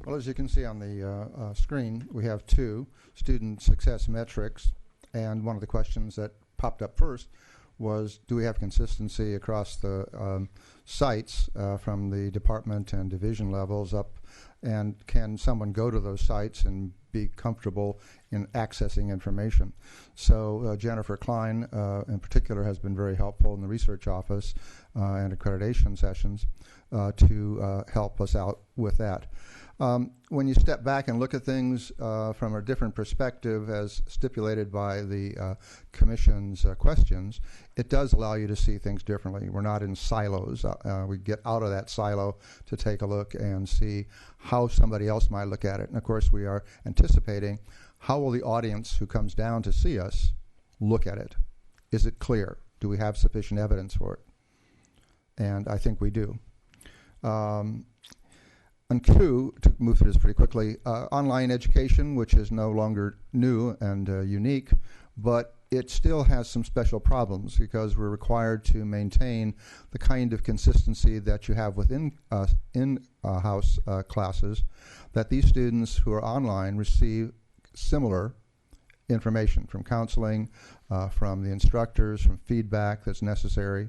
Well, as you can see on the screen, we have 2 student success metrics, and one of the questions that popped up first was, do we have consistency across the sites from the department and division levels up, and can someone go to those sites and be comfortable in accessing information? So Jennifer Klein in particular has been very helpful in the research office and accreditation sessions to help us out with that. When you step back and look at things from a different perspective, as stipulated by the Commission's questions, it does allow you to see things differently. We're not in silos. We get out of that silo to take a look and see how somebody else might look at it. And, of course, we are anticipating how will the audience who comes down to see us look at it. Is it clear? Do we have sufficient evidence for it? And I think we do. And two, to move through this pretty quickly, online education, which is no longer new and unique, but it still has some special problems because we're required to maintain the kind of consistency that you have within in-house classes, that these students who are online receive similar information from counseling, from the instructors, from feedback that's necessary.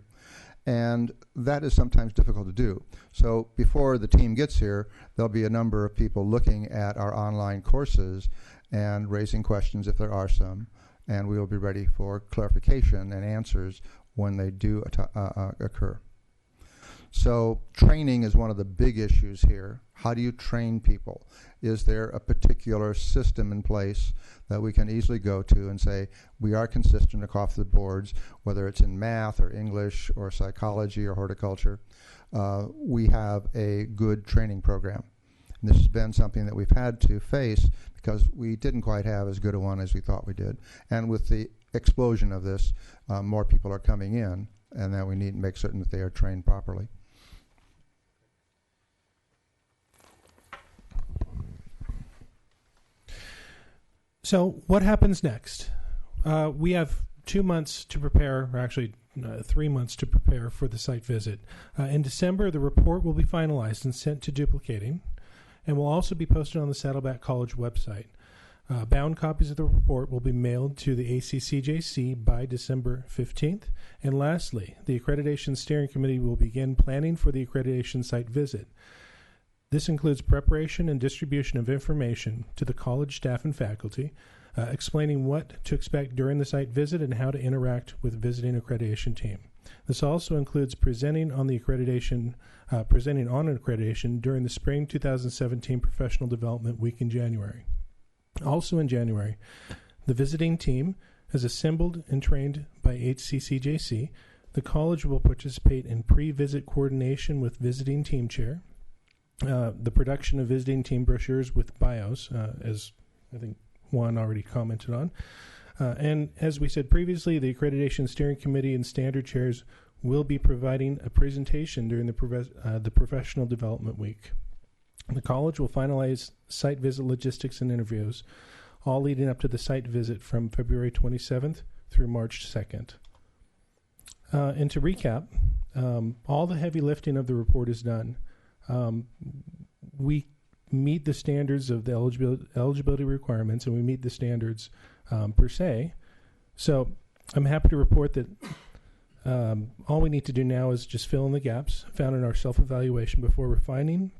And that is sometimes difficult to do. So before the team gets here, there'll be a number of people looking at our online courses and raising questions if there are some. And we will be ready for clarification and answers when they do occur. So training is one of the big issues here. How do you train people? Is there a particular system in place that we can easily go to and say, we are consistent across the boards, whether it's in math or English or psychology or horticulture? We have a good training program. And this has been something that we've had to face because we didn't quite have as good a one as we thought we did. And with the explosion of this, more people are coming in, and that we need to make certain that they are trained properly. So what happens next? We have 2 months to prepare, or actually 3 months to prepare for the site visit. In December, the report will be finalized and sent to duplicating, and will also be posted on the Saddleback College website. Bound copies of the report will be mailed to the ACCJC by December 15th. And lastly, the Accreditation Steering Committee will begin planning for the accreditation site visit. This includes preparation and distribution of information to the college staff and faculty, explaining what to expect during the site visit and how to interact with visiting accreditation team. This also includes presenting on accreditation during the spring 2017 Professional Development Week in January. Also in January, the visiting team is assembled and trained by HCCJC. The college will participate in pre-visit coordination with visiting team chair, the production of visiting team brochures with bios, as I think Juan already commented on. And as we said previously, the Accreditation Steering Committee and standard chairs will be providing a presentation during the Professional Development Week. The college will finalize site visit logistics and interviews, all leading up to the site visit from February 27th through March 2nd. And to recap, all the heavy lifting of the report is done. We meet the standards of the eligibility requirements, and we meet the standards per se. So I'm happy to report that all we need to do now is just fill in the gaps found in our self-evaluation before refining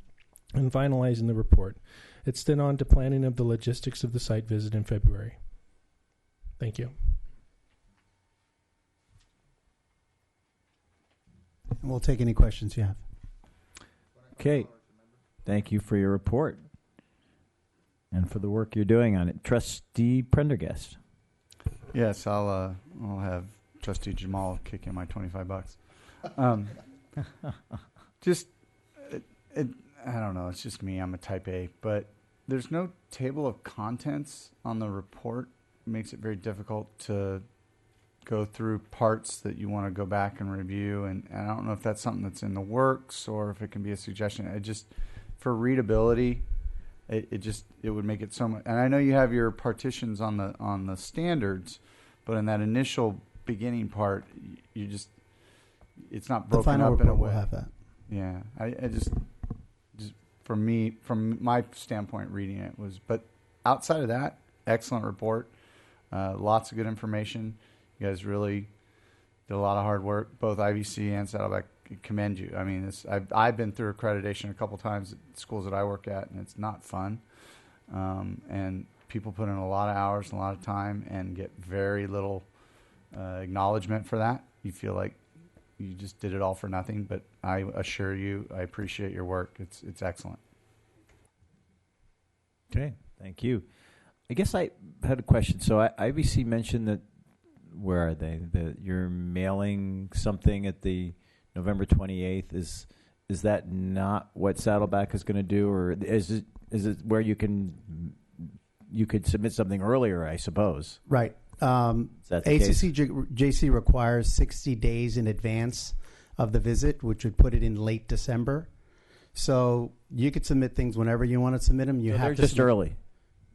and finalizing the report. It's then on to planning of the logistics of the site visit in February. Thank you. We'll take any questions you have. Okay. Thank you for your report and for the work you're doing on it. Trustee Prendergast. Yes, I'll have Trustee Jamal kick in my $25. I don't know. It's just me. I'm a type A, but there's no table of contents on the report. It makes it very difficult to go through parts that you want to go back and review. And I don't know if that's something that's in the works or if it can be a suggestion. For readability, it would make it so much. And I know you have your partitions on the standards, but in that initial beginning part, it's not broken up in a way. Will have that. Yeah, I just from my standpoint, reading it was. But outside of that, excellent report. Lots of good information. You guys really did a lot of hard work. Both IVC and Saddleback commend you. I mean, I've been through accreditation a couple times at schools that I work at, and it's not fun. And people put in a lot of hours and a lot of time and get very little acknowledgement for that. You feel like you just did it all for nothing, but I assure you, I appreciate your work. It's excellent. Okay, thank you. I guess I had a question. So IVC mentioned that, where are they? That you're mailing something at the November 28th. Is that not what Saddleback is going to do, or is it where you could submit something earlier, I suppose? Right. that the case? ACCJC requires 60 days in advance of the visit, which would put it in late December. So you could submit things whenever you want to submit them. You So have they're to just submit- early.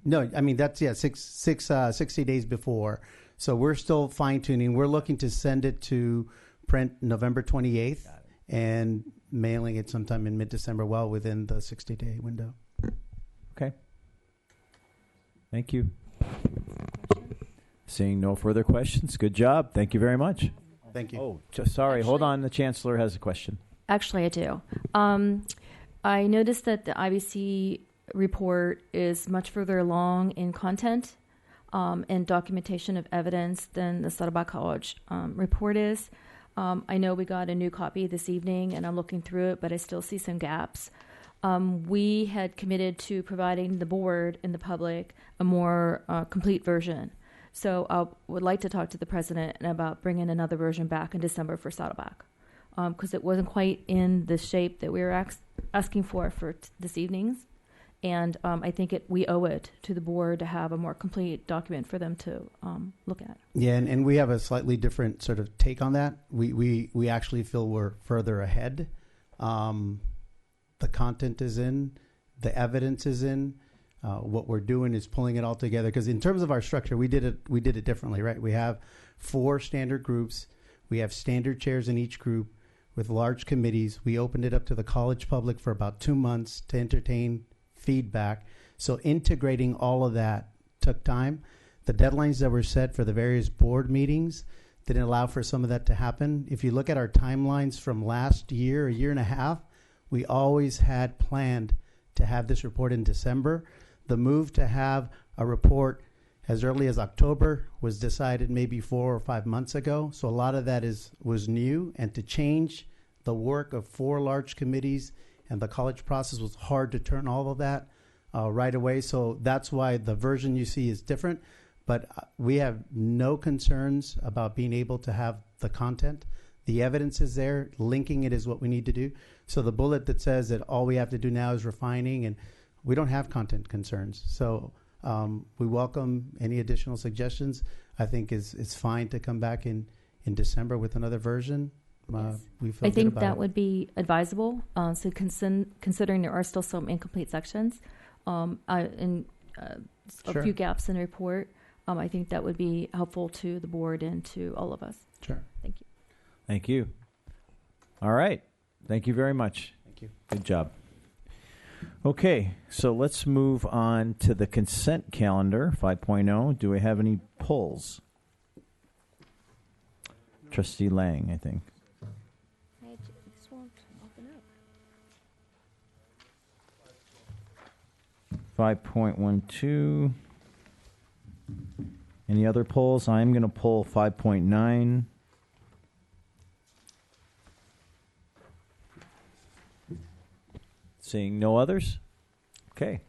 No, I mean that's 60 days before. So we're still fine tuning. We're looking to send it to print November 28th and mailing it sometime in mid-December, well within the 60-day window. Okay. Thank you. Seeing no further questions, good job. Thank you very much. Thank you. Oh, sorry. Hold on. The Chancellor has a question. Actually, I do. I noticed that the IBC report is much further along in content and documentation of evidence than the Saddleback College report is. I know we got a new copy this evening, and I'm looking through it, but I still see some gaps. We had committed to providing the board and the public a more complete version. So I would like to talk to the president about bringing another version back in December for Saddleback, because it wasn't quite in the shape that we were asking for this evening's. And I think we owe it to the board to have a more complete document for them to look at. Yeah, and we have a slightly different sort of take on that. We actually feel we're further ahead. The content is in, the evidence is in. What we're doing is pulling it all together, because in terms of our structure, we did it differently, right? We have 4 standard groups. We have standard chairs in each group with large committees. We opened it up to the college public for about 2 months to entertain feedback. So integrating all of that took time. The deadlines that were set for the various board meetings didn't allow for some of that to happen. If you look at our timelines from last year, a year and a half, we always had planned to have this report in December. The move to have a report as early as October was decided maybe 4 or 5 months ago. So a lot of that was new, and to change the work of 4 large committees and the college process was hard to turn all of that right away. So that's why the version you see is different. But we have no concerns about being able to have the content. The evidence is there. Linking it is what we need to do. So the bullet that says that all we have to do now is refining, and we don't have content concerns. So we welcome any additional suggestions. I think it's fine to come back in December with another version. Yes. We feel I good think about that it. would be advisable. So considering there are still some incomplete sections and a Sure. few gaps in the report, I think that would be helpful to the board and to all of us. Sure. Thank you. Thank you. All right. Thank you very much. Thank you. Good job. Okay, so let's move on to the consent calendar 5.0. Do we have any polls? Trustee Lang, I think. This won't open up. 5.12. Any other polls? I'm going to poll 5.9. Seeing no others? Okay.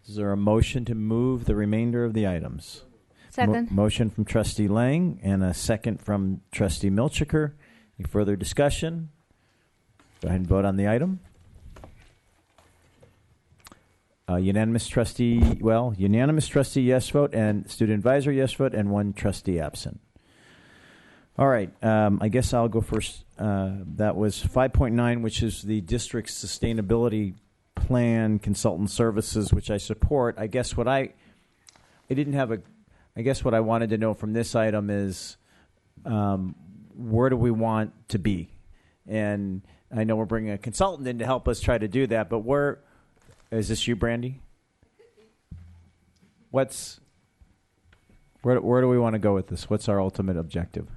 Is there a motion to move the remainder of the items? Second. Motion from Trustee Lang and a second from Trustee Milchiker. Any further discussion? Go ahead and vote on the item. Unanimous trustee yes vote, and student advisor yes vote, and 1 trustee absent. All right, I guess I'll go first. That was 5.9, which is the district's sustainability plan consultant services, which I support. I guess what I guess what I wanted to know from this item is where do we want to be? And I know we're bringing a consultant in to help us try to do that, but where is this you, Brandy? Where do we want to go with this? What's our ultimate objective?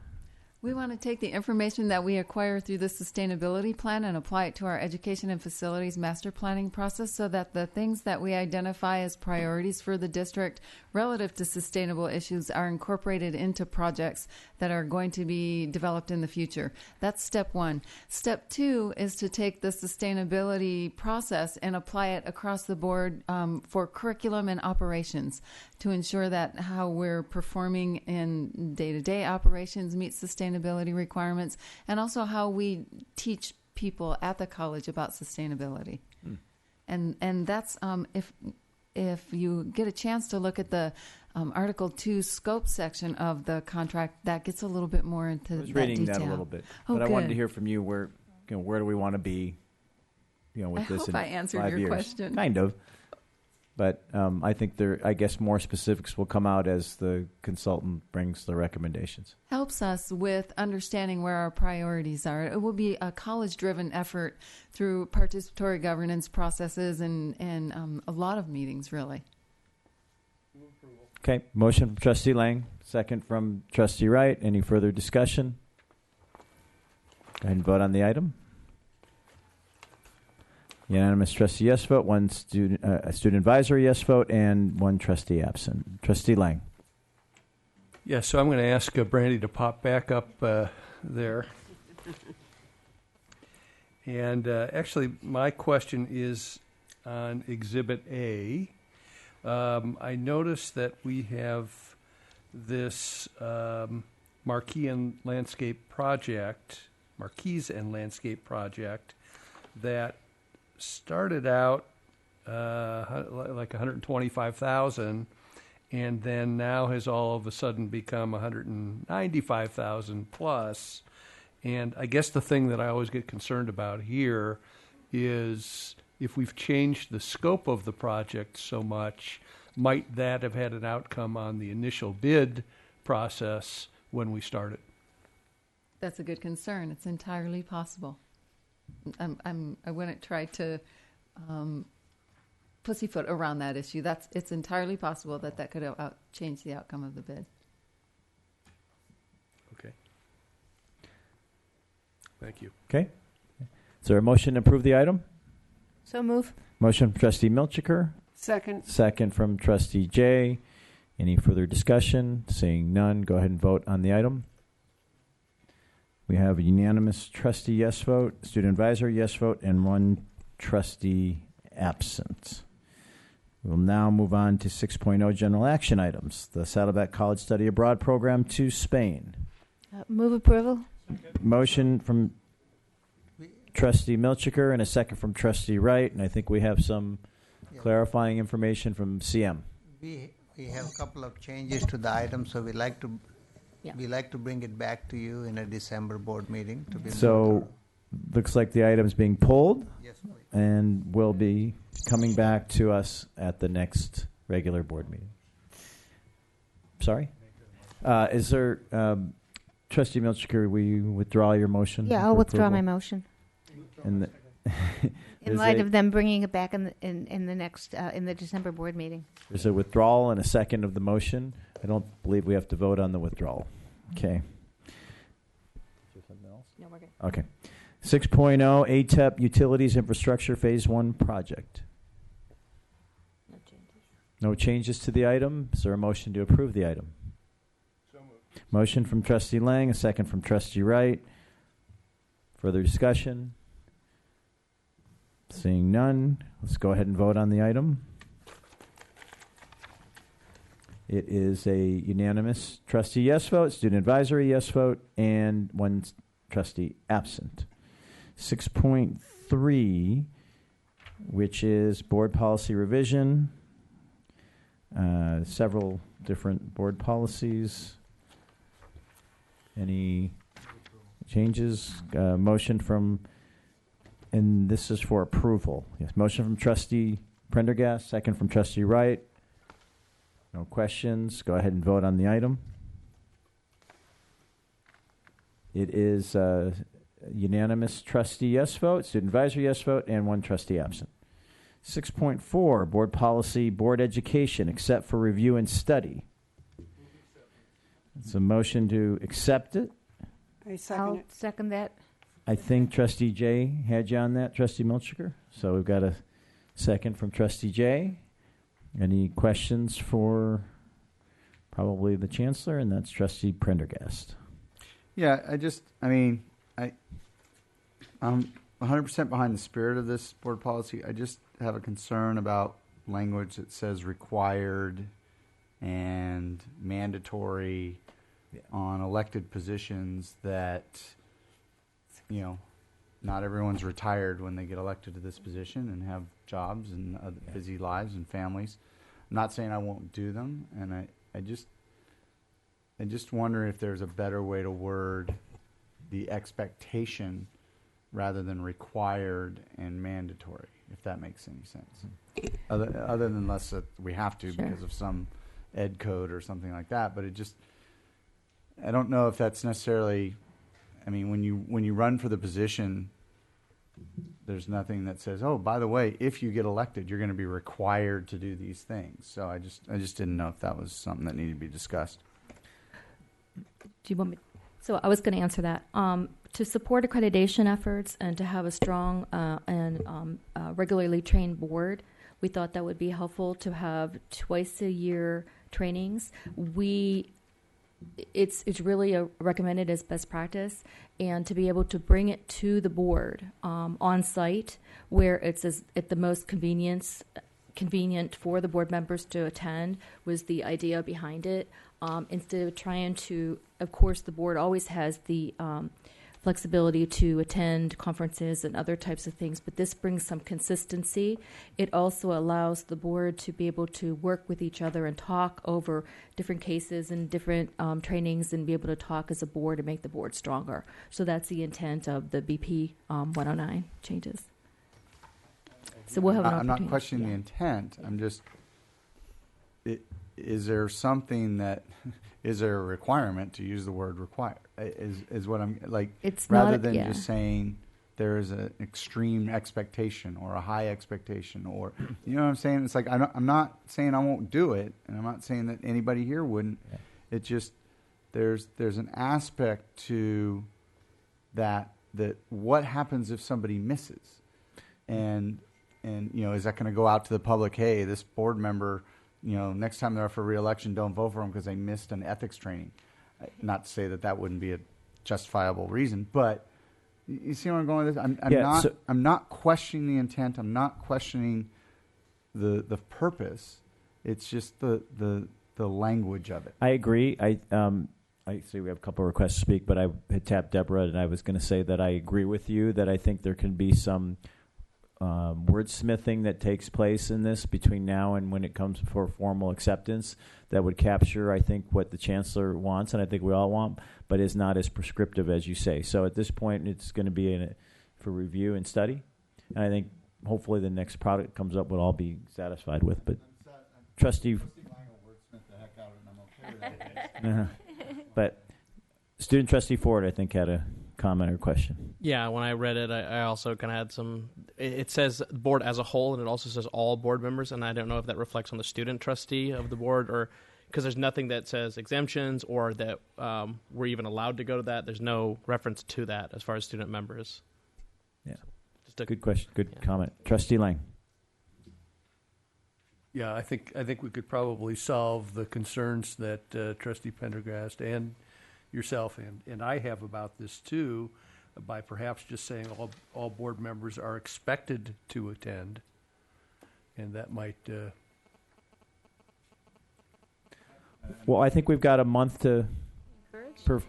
We want to take the information that we acquire through the sustainability plan and apply it to our education and facilities master planning process so that the things that we identify as priorities for the district relative to sustainable issues are incorporated into projects that are going to be developed in the future. That's step one. Step two is to take the sustainability process and apply it across the board for curriculum and operations to ensure that how we're performing in day-to-day operations meets sustainability requirements, and also how we teach people at the college about sustainability. And that's if you get a chance to look at the Article 2 scope section of the contract, that gets a little bit more into I was that reading detail. that a little bit, Oh, but I wanted good. to hear from you where do we want to be, with I this hope in I answered 5 your years. question. Kind of, but I think I guess more specifics will come out as the consultant brings the recommendations. Helps us with understanding where our priorities are. It will be a college-driven effort through participatory governance processes and a lot of meetings, really. Okay, motion from Trustee Lang, second from Trustee Wright. Any further discussion? Go ahead and vote on the item. Unanimous trustee yes vote, one student advisory yes vote, and one trustee absent. Trustee Lang. Yeah, so I'm going to ask Brandy to pop back up there. And actually, my question is on Exhibit A. I noticed that we have this Marquise and Landscape project that started out like $125,000 and then now has all of a sudden become $195,000 plus. And I guess the thing that I always get concerned about here is if we've changed the scope of the project so much, might that have had an outcome on the initial bid process when we started? That's a good concern. It's entirely possible. I wouldn't try to pussyfoot around that issue. It's entirely possible that could have changed the outcome of the bid. Okay. Thank you. Okay. Is there a motion to approve the item? So move. Motion from Trustee Milchiker. Second. Second from Trustee Jay. Any further discussion? Seeing none, go ahead and vote on the item. We have a unanimous trustee yes vote, student advisor yes vote, and one trustee absent. We'll now move on to 6.0 general action items. The Saddleback College Study Abroad Program to Spain. Move approval. Motion from Trustee Milchiker and a second from Trustee Wright. And I think we have some clarifying information from CM. We have a couple of changes to the item, so we like to bring it back to you in a December board meeting. To be So, looks like the item's being pulled. Yes, please. And will be coming back to us at the next regular board meeting. Sorry? Is there, Trustee Milchiker, will you withdraw your motion? Yeah, I'll for withdraw approval? my motion. And In light of them bringing it back in the next in the December board meeting. There's a withdrawal and a second of the motion. I don't believe we have to vote on the withdrawal. Okay. No, we're good. Okay. 6.0 ATEP Utilities Infrastructure Phase 1 Project. No changes. No changes to the item. Is there a motion to approve the item? So moved. Motion from Trustee Lang, a second from Trustee Wright. Further discussion? Seeing none, let's go ahead and vote on the item. It is a unanimous trustee yes vote, student advisory yes vote, and one trustee absent. 6.3, which is board policy revision. Several different board policies. Any changes? Motion from, and this is for approval. Yes, motion from Trustee Prendergast, second from Trustee Wright. No questions. Go ahead and vote on the item. It is unanimous trustee yes vote, student advisory yes vote, and one trustee absent. 6.4, board policy, board education, except for review and study. It's a motion to accept it. I second I'll it. second that. I think Trustee Jay had you on that, Trustee Milchiker. So we've got a second from Trustee Jay. Any questions for probably the Chancellor? And that's Trustee Prendergast. Yeah, I'm 100% behind the spirit of this board policy. I just have a concern about language that says required and mandatory on elected positions that, not everyone's retired when they get elected to this position and have jobs and busy lives and families. I'm not saying I won't do them, and I just wonder if there's a better way to word the expectation rather than required and mandatory, if that makes any sense. Other than unless we have to because of some ed code or something like that. But I don't know if that's necessarily, when you run for the position, there's nothing that says, oh, by the way, if you get elected, you're going to be required to do these things. So I just didn't know if that was something that needed to be discussed. Do you want me? So I was going to answer that. To support accreditation efforts and to have a strong and regularly trained board, we thought that would be helpful to have twice a year trainings. It's really recommended as best practice, and to be able to bring it to the board on site where it's at the most convenient for the board members to attend was the idea behind it. Instead of trying to, of course, the board always has the flexibility to attend conferences and other types of things, but this brings some consistency. It also allows the board to be able to work with each other and talk over different cases and different trainings and be able to talk as a board and make the board stronger. So that's the intent of the BP 109 changes. So we'll have an opportunity. I'm not questioning the intent. I'm just, is there something that, is there a requirement to use the word require? Is what I'm like, it's rather not, than just saying there is an extreme expectation or a high expectation, or, you know what I'm saying? It's like, I'm not saying I won't do it, and I'm not saying that anybody here wouldn't. It just, there's an aspect to that what happens if somebody misses? And is that going to go out to the public, hey, this board member, next time they're up for re-election, don't vote for them because they missed an ethics training. Not to say that wouldn't be a justifiable reason, but you see where I'm going with this? I'm not questioning the intent. I'm not questioning the purpose. It's just the language of it. I agree. I see we have a couple of requests to speak, but I had tapped Deborah, and I was going to say that I agree with you that I think there can be some wordsmithing that takes place in this between now and when it comes for formal acceptance that would capture, I think, what the Chancellor wants, and I think we all want, but is not as prescriptive as you say. So at this point, it's going to be for review and study, and I think hopefully the next product comes up we'll all be satisfied with. But Trustee but Student Trustee Ford, I think, had a comment or question. Yeah, when I read it, I also kind of had some. It says board as a whole, and it also says all board members, and I don't know if that reflects on the student trustee of the board, or because there's nothing that says exemptions or that we're even allowed to go to that. There's no reference to that as far as student members. Yeah, just a good question, good comment, Trustee Lang. Yeah, I think we could probably solve the concerns that Trustee Pendergast and yourself and I have about this too, by perhaps just saying all board members are expected to attend, and that might. Well, I think we've got a month to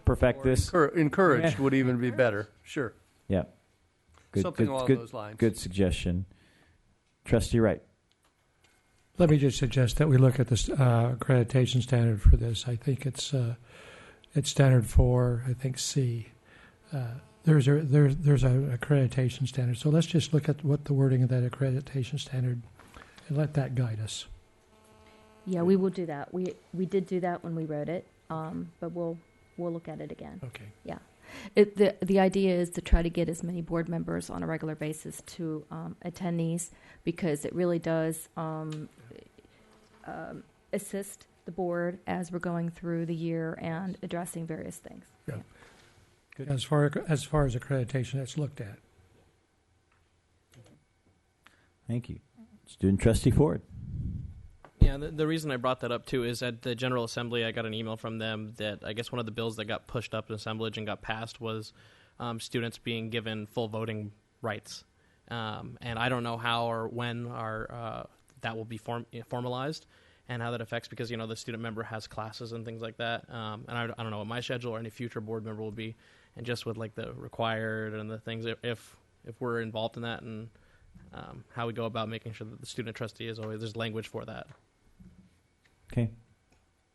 perfect this. Encouraged would even be better. Sure. Yeah. Good, something along those lines. Good suggestion, Trustee Wright. Let me just suggest that we look at the accreditation standard for this. I think it's standard 4, I think C. There's a accreditation standard. So let's just look at what the wording of that accreditation standard and let that guide us. Yeah, we will do that. We did do that when we wrote it, but we'll look at it again. Okay. Yeah. The idea is to try to get as many board members on a regular basis to attend these, because it really does assist the board as we're going through the year and addressing various things. Yeah. good. As far as accreditation, it's looked at. Thank you. Student Trustee Ford. Yeah, the reason I brought that up, too, is at the General Assembly, I got an email from them that I guess one of the bills that got pushed up in assemblage and got passed was students being given full voting rights. And I don't know how or when that will be formalized and how that affects, because, the student member has classes and things like that. And I don't know what my schedule or any future board member will be. And just with, the required and the things, if we're involved in that, and how we go about making sure that the student trustee is always, there's language for that. Okay.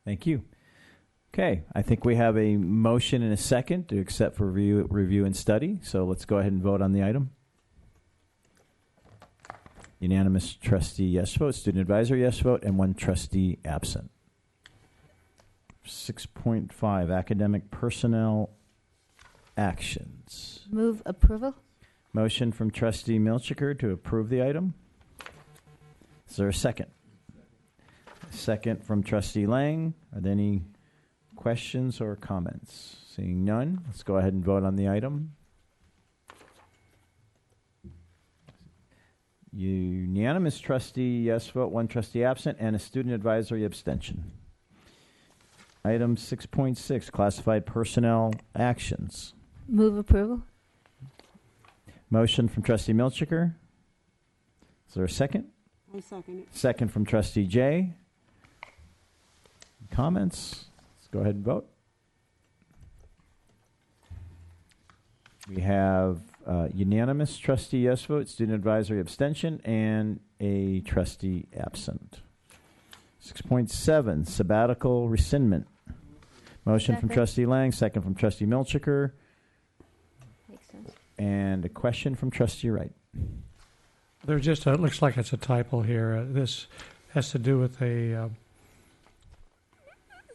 Thank you. Okay. I think we have a motion and a second to accept for review and study. So let's go ahead and vote on the item. Unanimous trustee yes vote, student advisor yes vote, and one trustee absent. 6.5, academic personnel actions. Move approval. Motion from trustee Milchiker to approve the item. Is there a second? Second from trustee Lang. Are there any questions or comments? Seeing none, let's go ahead and vote on the item. Unanimous trustee yes vote, one trustee absent, and a student advisory abstention. Item 6.6, classified personnel actions. Move approval. Motion from trustee Milchiker. Is there a second? I second it. Second from trustee Jay. Comments? Let's go ahead and vote. We have unanimous trustee yes vote, student advisory abstention, and a trustee absent. 6.7, sabbatical rescindment. Motion from trustee Lang, second from trustee Milchiker. Makes sense. And a question from trustee Wright. There's just it looks like it's a typo here. This has to do with an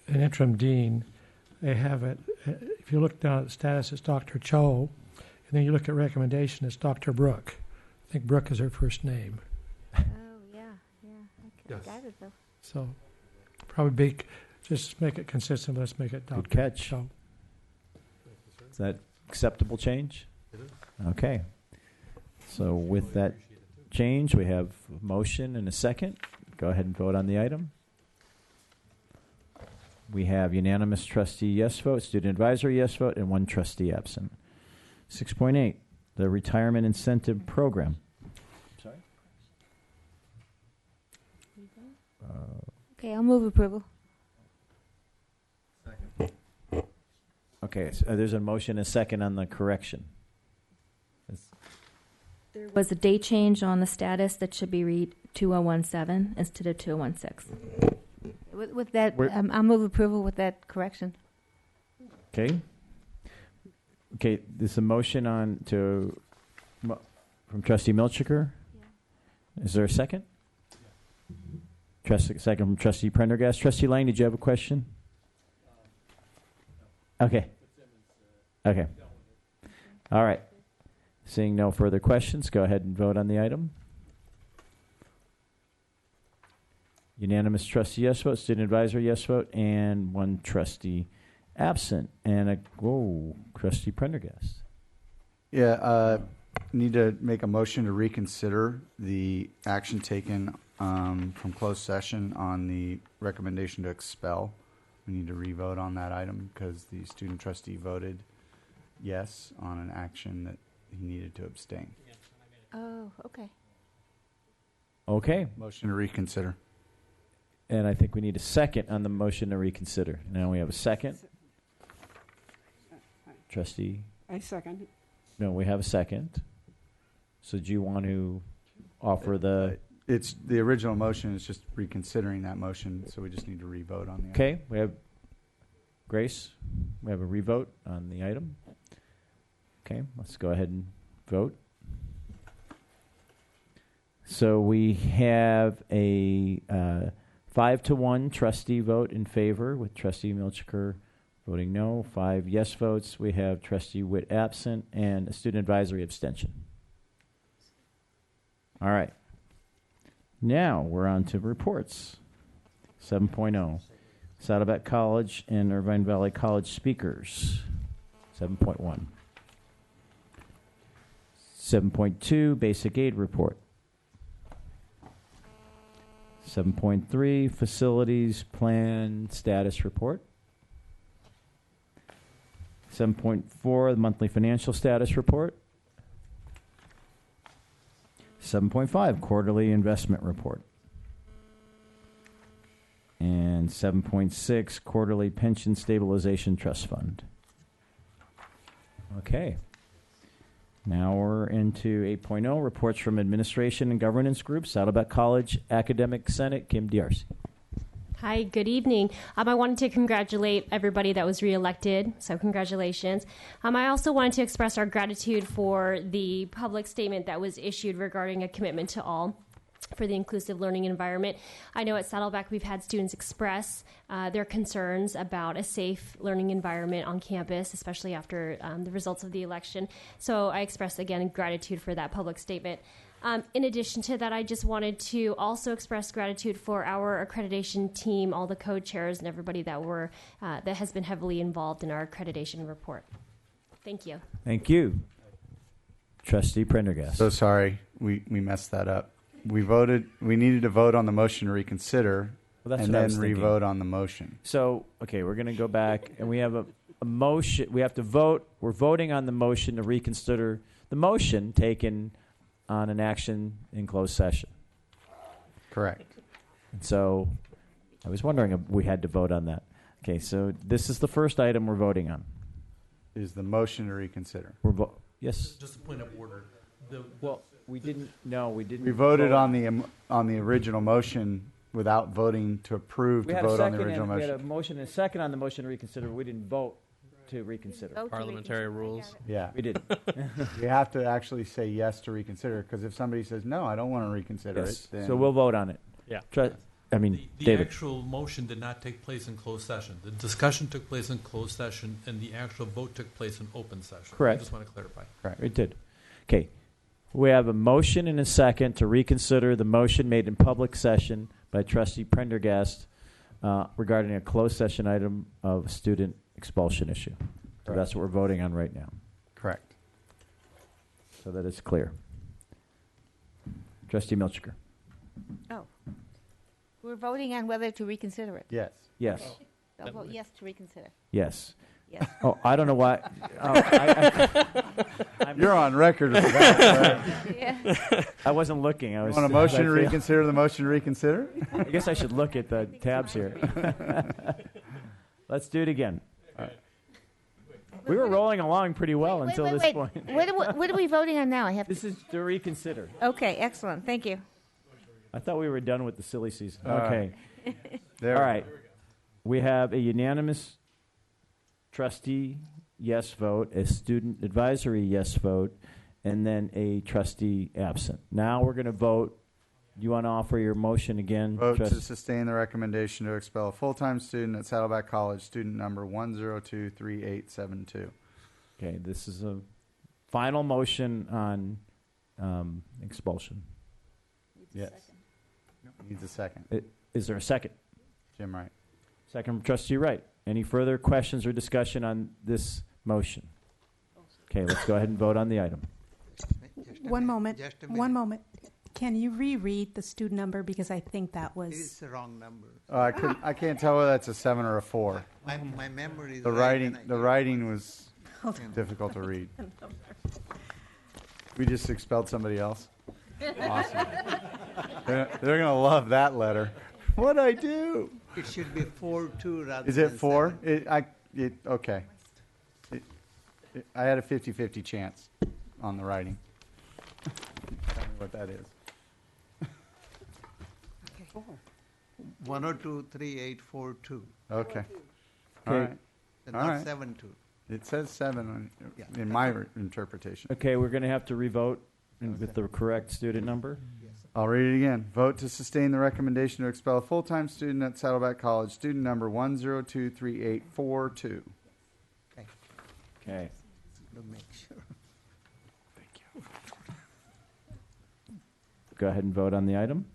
interim dean. They have it. If you look down at the status, it's Dr. Cho, and then you look at recommendation, it's Dr. Brooke. I think Brooke is her first name. Oh yeah. I got it though. So probably just make it consistent. Let's make it Dr. Good catch. Cho. Is that acceptable change? It is. Okay. So with that change, we have a motion and a second. Go ahead and vote on the item. We have unanimous trustee yes vote, student advisory yes vote, and one trustee absent. 6.8, the retirement incentive program. Sorry? Okay, I'll move approval. Okay, so there's a motion and a second on the correction. There was a date change on the status that should be read 2017 instead of 2016. With that, I'll move approval with that correction. Okay. Okay, there's a motion from trustee Milchiker. Yeah. Is there a second? Yeah. Second from trustee Prendergast. Trustee Lang, did you have a question? Okay. Okay. All right. Seeing no further questions, go ahead and vote on the item. Unanimous trustee yes vote, student advisor yes vote, and one trustee absent. And trustee Prendergast. Yeah, need to make a motion to reconsider the action taken from closed session on the recommendation to expel. We need to re-vote on that item because the student trustee voted yes on an action that he needed to abstain. Oh, okay. Okay. Motion to reconsider. And I think we need a second on the motion to reconsider. Now we have a second. Trustee? I second. No, we have a second. So do you want to offer the... It's the original motion is just reconsidering that motion, so we just need to re-vote on the Okay, we have Grace. We have a re-vote on the item. Okay, let's go ahead and vote. So we have a 5-1 trustee vote in favor, with trustee Milchiker voting no. 5 yes votes. We have trustee Witt absent and a student advisory abstention. All right. Now we're on to reports. 7.0, Saddleback College and Irvine Valley College speakers. 7.1. 7.2, Basic Aid Report. 7.3, Facilities Plan Status Report. 7.4, the Monthly Financial Status Report. 7.5, Quarterly Investment Report. And 7.6, Quarterly Pension Stabilization Trust Fund. Okay. Now we're into 8.0, Reports from Administration and Governance Groups, Saddleback College Academic Senate, Kim Diarcy. Hi, good evening. I wanted to congratulate everybody that was reelected, so congratulations. I also wanted to express our gratitude for the public statement that was issued regarding a commitment to all for the inclusive learning environment. I know at Saddleback we've had students express their concerns about a safe learning environment on campus, especially after the results of the election. So I express, again, gratitude for that public statement. In addition to that, I just wanted to also express gratitude for our accreditation team, all the co-chairs and everybody that has been heavily involved in our accreditation report. Thank you. Thank you. Trustee Prendergast. So sorry, we messed that up. We needed to vote on the motion to reconsider and then re-vote on the motion. So, okay, we're going to go back, and we have a motion. We have to vote. We're voting on the motion to reconsider the motion taken on an action in closed session. Correct. And so I was wondering if we had to vote on that. Okay, so this is the first item we're voting on. Is the motion to reconsider. Yes? Just a point of order. We didn't. No, we didn't. We voted on the original motion without voting to approve to vote on the original motion. We had a motion and a second on the motion to reconsider. We didn't vote to reconsider. Parliamentary rules. Yeah. We did. You have to actually say yes to reconsider, because if somebody says, no, I don't want to reconsider it, then... So we'll vote on it. Yeah. The David. actual motion did not take place in closed session. The discussion took place in closed session, and the actual vote took place in open session. Correct. I just want to clarify. Correct. It did. Okay. We have a motion and a second to reconsider the motion made in public session by Trustee Prendergast regarding a closed session item of student expulsion issue. So that's what we're voting on right now. Correct. So that it's clear. Trustee Milchiker. Oh. We're voting on whether to reconsider it. Yes. Yes. I'll vote yes to reconsider. Yes. Yes. Oh, I don't know why. You're on record with that, right? Yeah. I wasn't looking. I was. Want a motion to reconsider the motion to reconsider? I guess I should look at the tabs here. Let's do it again. We were rolling along pretty well until this point. What are we voting on now? This is to reconsider. Okay, excellent. Thank you. I thought we were done with the silly season. Okay. There. All right. We have a unanimous trustee yes vote, a student advisory yes vote, and then a trustee absent. Now we're going to vote. Do you want to offer your motion again? Vote to sustain the recommendation to expel a full-time student at Saddleback College, student number 1023872. Okay, this is a final motion on expulsion. Yes. Needs a second. Is there a second? Jim Wright. Second from Trustee Wright. Any further questions or discussion on this motion? Okay, let's go ahead and vote on the item. One moment. Can you reread the student number, because I think that was... It's the wrong number. I can't tell whether that's a 7 or a 4. My memory is the writing was difficult to read. We just expelled somebody else. Awesome. They're going to love that letter. What'd I do? It should be 4-2 rather Is than it 4? 7. Okay. I had a 50-50 chance on the writing. Tell me what that is. 1023842. Okay. All right. And All not right. 7-2. It says 7 in my interpretation. Okay, we're going to have to revote with the correct student number. I'll read it again. Vote to sustain the recommendation to expel a full-time student at Saddleback College, student number 1023842. Okay. To make sure. Thank you. Go ahead and vote on the item.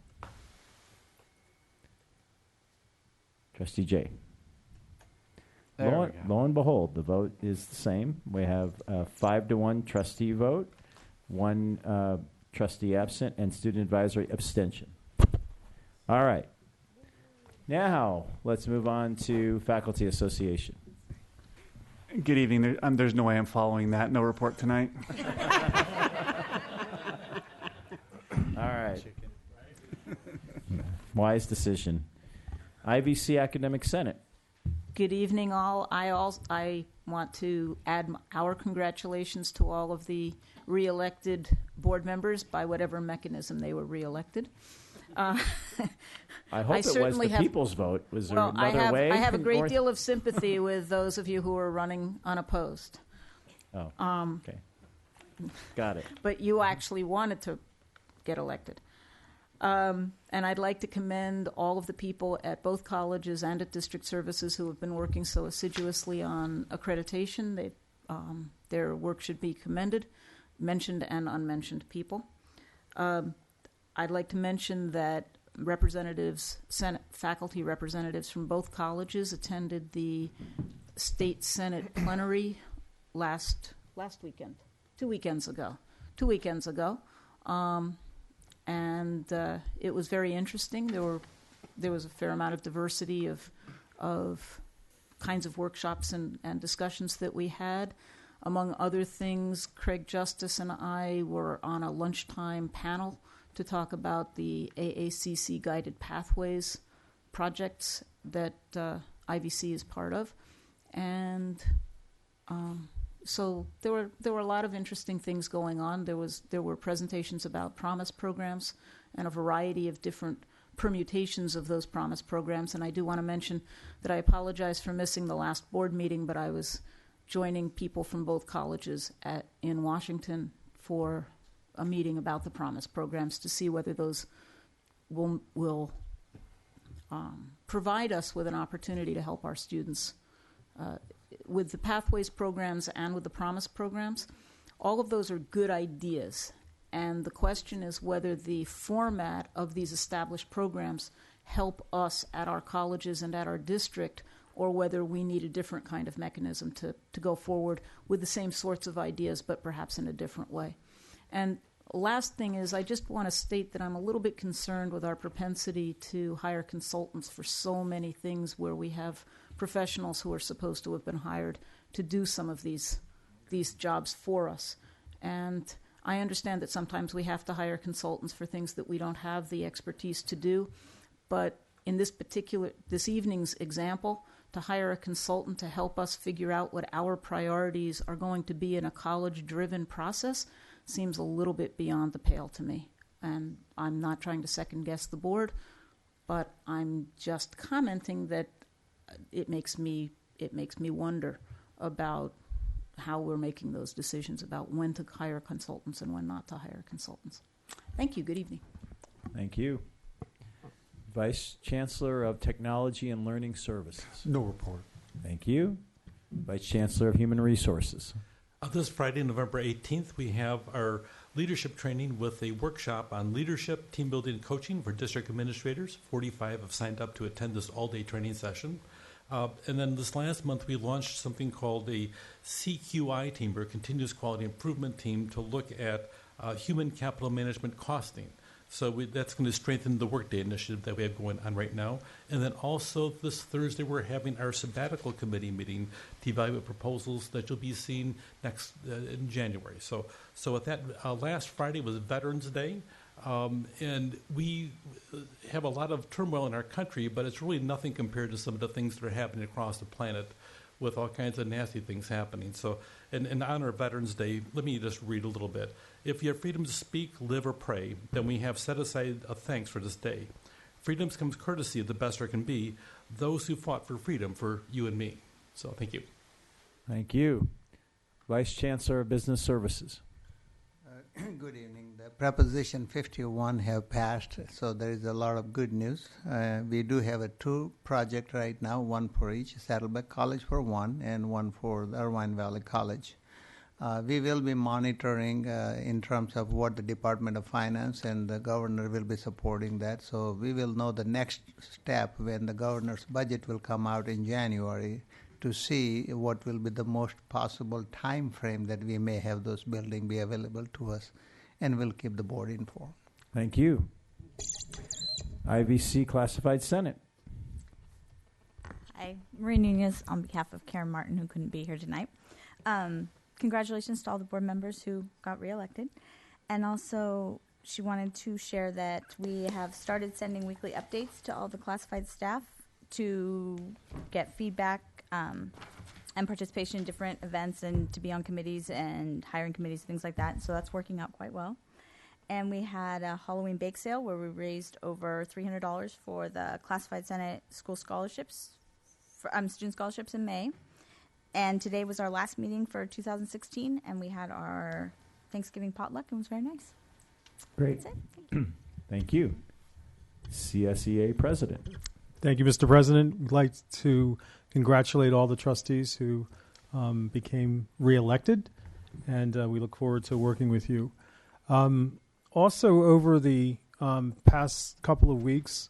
Trustee J. Lo and behold, the vote is the same. We have a 5-1 trustee vote, 1 trustee absent, and student advisory abstention. All right. Now, let's move on to Faculty Association. Good evening. There's no way I'm following that. No report tonight. All right. Wise decision. IVC Academic Senate. Good evening, all. I want to add our congratulations to all of the re-elected board members by whatever mechanism they were re-elected. I hope it was the people's vote. Was there another way? I have a great deal of sympathy with those of you who are running unopposed. Oh, okay. Got it. But you actually wanted to get elected. And I'd like to commend all of the people at both colleges and at district services who have been working so assiduously on accreditation. Their work should be commended, mentioned and unmentioned people. I'd like to mention that Senate faculty representatives from both colleges attended the State Senate plenary last weekend, 2 weekends ago. And it was very interesting. There was a fair amount of diversity of kinds of workshops and discussions that we had. Among other things, Craig Justice and I were on a lunchtime panel to talk about the AACC Guided Pathways projects that IVC is part of. And so there were a lot of interesting things going on. There were presentations about promise programs and a variety of different permutations of those promise programs. And I do want to mention that I apologize for missing the last board meeting, but I was joining people from both colleges in Washington for a meeting about the promise programs to see whether those will provide us with an opportunity to help our students with the pathways programs and with the promise programs. All of those are good ideas, and the question is whether the format of these established programs help us at our colleges and at our district, or whether we need a different kind of mechanism to go forward with the same sorts of ideas but perhaps in a different way. And last thing is, I just want to state that I'm a little bit concerned with our propensity to hire consultants for so many things where we have professionals who are supposed to have been hired to do some of these jobs for us. And I understand that sometimes we have to hire consultants for things that we don't have the expertise to do. But in this evening's example, to hire a consultant to help us figure out what our priorities are going to be in a college-driven process seems a little bit beyond the pale to me. And I'm not trying to second-guess the board, but I'm just commenting that it makes me wonder about how we're making those decisions about when to hire consultants and when not to hire consultants. Thank you. Good evening. Thank you. Vice Chancellor of Technology and Learning Services. No report. Thank you. Vice Chancellor of Human Resources. This Friday, November 18th, we have our leadership training with a workshop on leadership, team building, and coaching for district administrators. 45 have signed up to attend this all-day training session. And then this last month, we launched something called a CQI team, or Continuous Quality Improvement Team, to look at human capital management costing. So that's going to strengthen the Workday initiative that we have going on right now. And then also this Thursday, we're having our Sabbatical Committee meeting to evaluate proposals that you'll be seeing next in January. So with that, last Friday was Veterans Day. And we have a lot of turmoil in our country, but it's really nothing compared to some of the things that are happening across the planet with all kinds of nasty things happening. So in honor of Veterans Day, let me just read a little bit. If you have freedom to speak, live, or pray, then we have set aside a thanks for this day. Freedom comes courtesy of the best there can be, those who fought for freedom for you and me. So thank you. Thank you. Vice Chancellor of Business Services. Good evening. The Proposition 51 have passed, so there is a lot of good news. We do have two projects right now, one for each, Saddleback College for one, and one for the Irvine Valley College. We will be monitoring in terms of what the Department of Finance and the governor will be supporting that. So we will know the next step when the governor's budget will come out in January to see what will be the most possible time frame that we may have those buildings be available to us, and we'll keep the board informed. Thank you. IVC Classified Senate. Hi, Marie Nunez on behalf of Karen Martin, who couldn't be here tonight. Congratulations to all the board members who got reelected. And also, she wanted to share that we have started sending weekly updates to all the classified staff to get feedback and participation in different events and to be on committees and hiring committees, things like that. So that's working out quite well. And we had a Halloween bake sale where we raised over $300 for the Classified Senate school scholarships, for student scholarships in May. And today was our last meeting for 2016, and we had our Thanksgiving potluck, and it was very nice. Great. That's it. Thank you. CSEA President. Thank you, Mr. President. We'd like to congratulate all the trustees who became reelected, and we look forward to working with you. Also, over the past couple of weeks,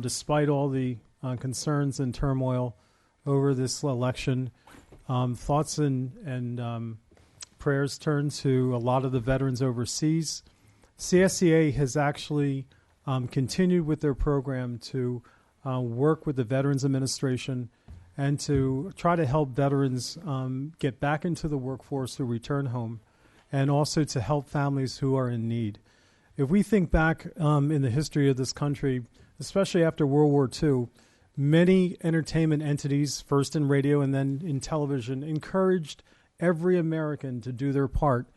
despite all the concerns and turmoil over this election, thoughts and prayers turned to a lot of the veterans overseas. CSEA has actually continued with their program to work with the Veterans Administration and to try to help veterans get back into the workforce who return home, and also to help families who are in need. If we think back in the history of this country, especially after World War II, many entertainment entities, first in radio and then in television, encouraged every American to do their part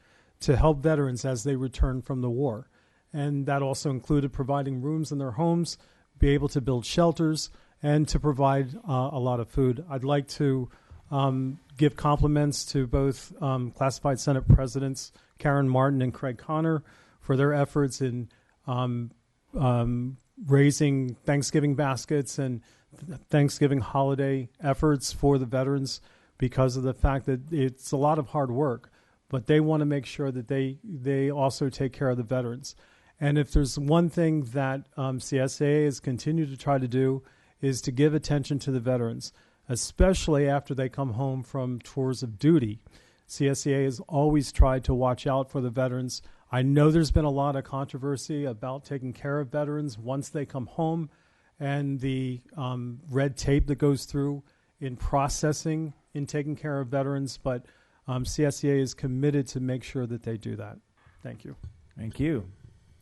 to help veterans as they return from the war. And that also included providing rooms in their homes, be able to build shelters, and to provide a lot of food. I'd like to give compliments to both Classified Senate Presidents Karen Martin and Craig Connor for their efforts in raising Thanksgiving baskets and Thanksgiving holiday efforts for the veterans, because of the fact that it's a lot of hard work, but they want to make sure that they also take care of the veterans. And if there's one thing that CSA has continued to try to do, is to give attention to the veterans, especially after they come home from tours of duty. CSEA has always tried to watch out for the veterans. I know there's been a lot of controversy about taking care of veterans once they come home, and the red tape that goes through in processing in taking care of veterans, but CSEA is committed to make sure that they do that. Thank you. Thank you.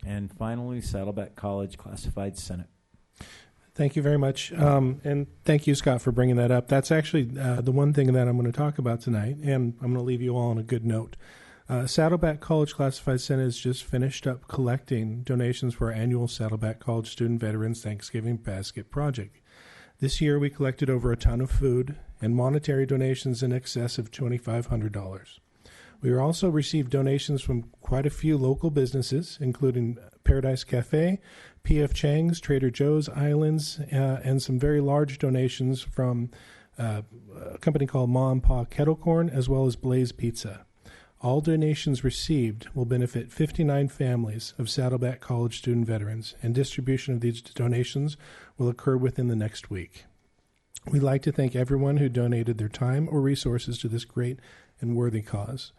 And finally, Saddleback College Classified Senate. Thank you very much. And thank you, Scott, for bringing that up. That's actually the one thing that I'm going to talk about tonight, and I'm going to leave you all on a good note. Saddleback College Classified Senate has just finished up collecting donations for our annual Saddleback College Student Veterans Thanksgiving Basket Project. This year, we collected over a ton of food and monetary donations in excess of $2,500. We also received donations from quite a few local businesses, including Paradise Cafe, P.F. Chang's, Trader Joe's Islands, and some very large donations from a company called Ma and Pa Kettle Corn, as well as Blaze Pizza. All donations received will benefit 59 families of Saddleback College student veterans, and distribution of these donations will occur within the next week. We'd like to thank everyone who donated their time or resources to this great and worthy cause.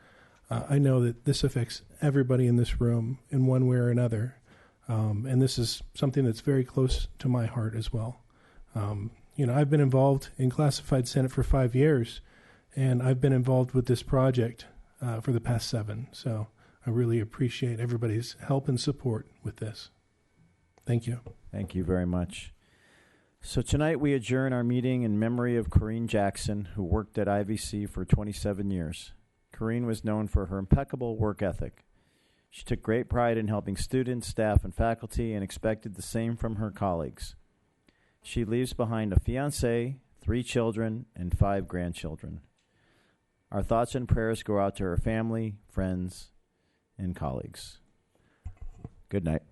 I know that this affects everybody in this room in one way or another, and this is something that's very close to my heart as well. I've been involved in Classified Senate for 5 years, and I've been involved with this project for the past 7. So I really appreciate everybody's help and support with this. Thank you. Thank you very much. So tonight we adjourn our meeting in memory of Corrine Jackson, who worked at IVC for 27 years. Corrine was known for her impeccable work ethic. She took great pride in helping students, staff, and faculty, and expected the same from her colleagues. She leaves behind a fiancé, 3 children, and 5 grandchildren. Our thoughts and prayers go out to her family, friends, and colleagues. Good night.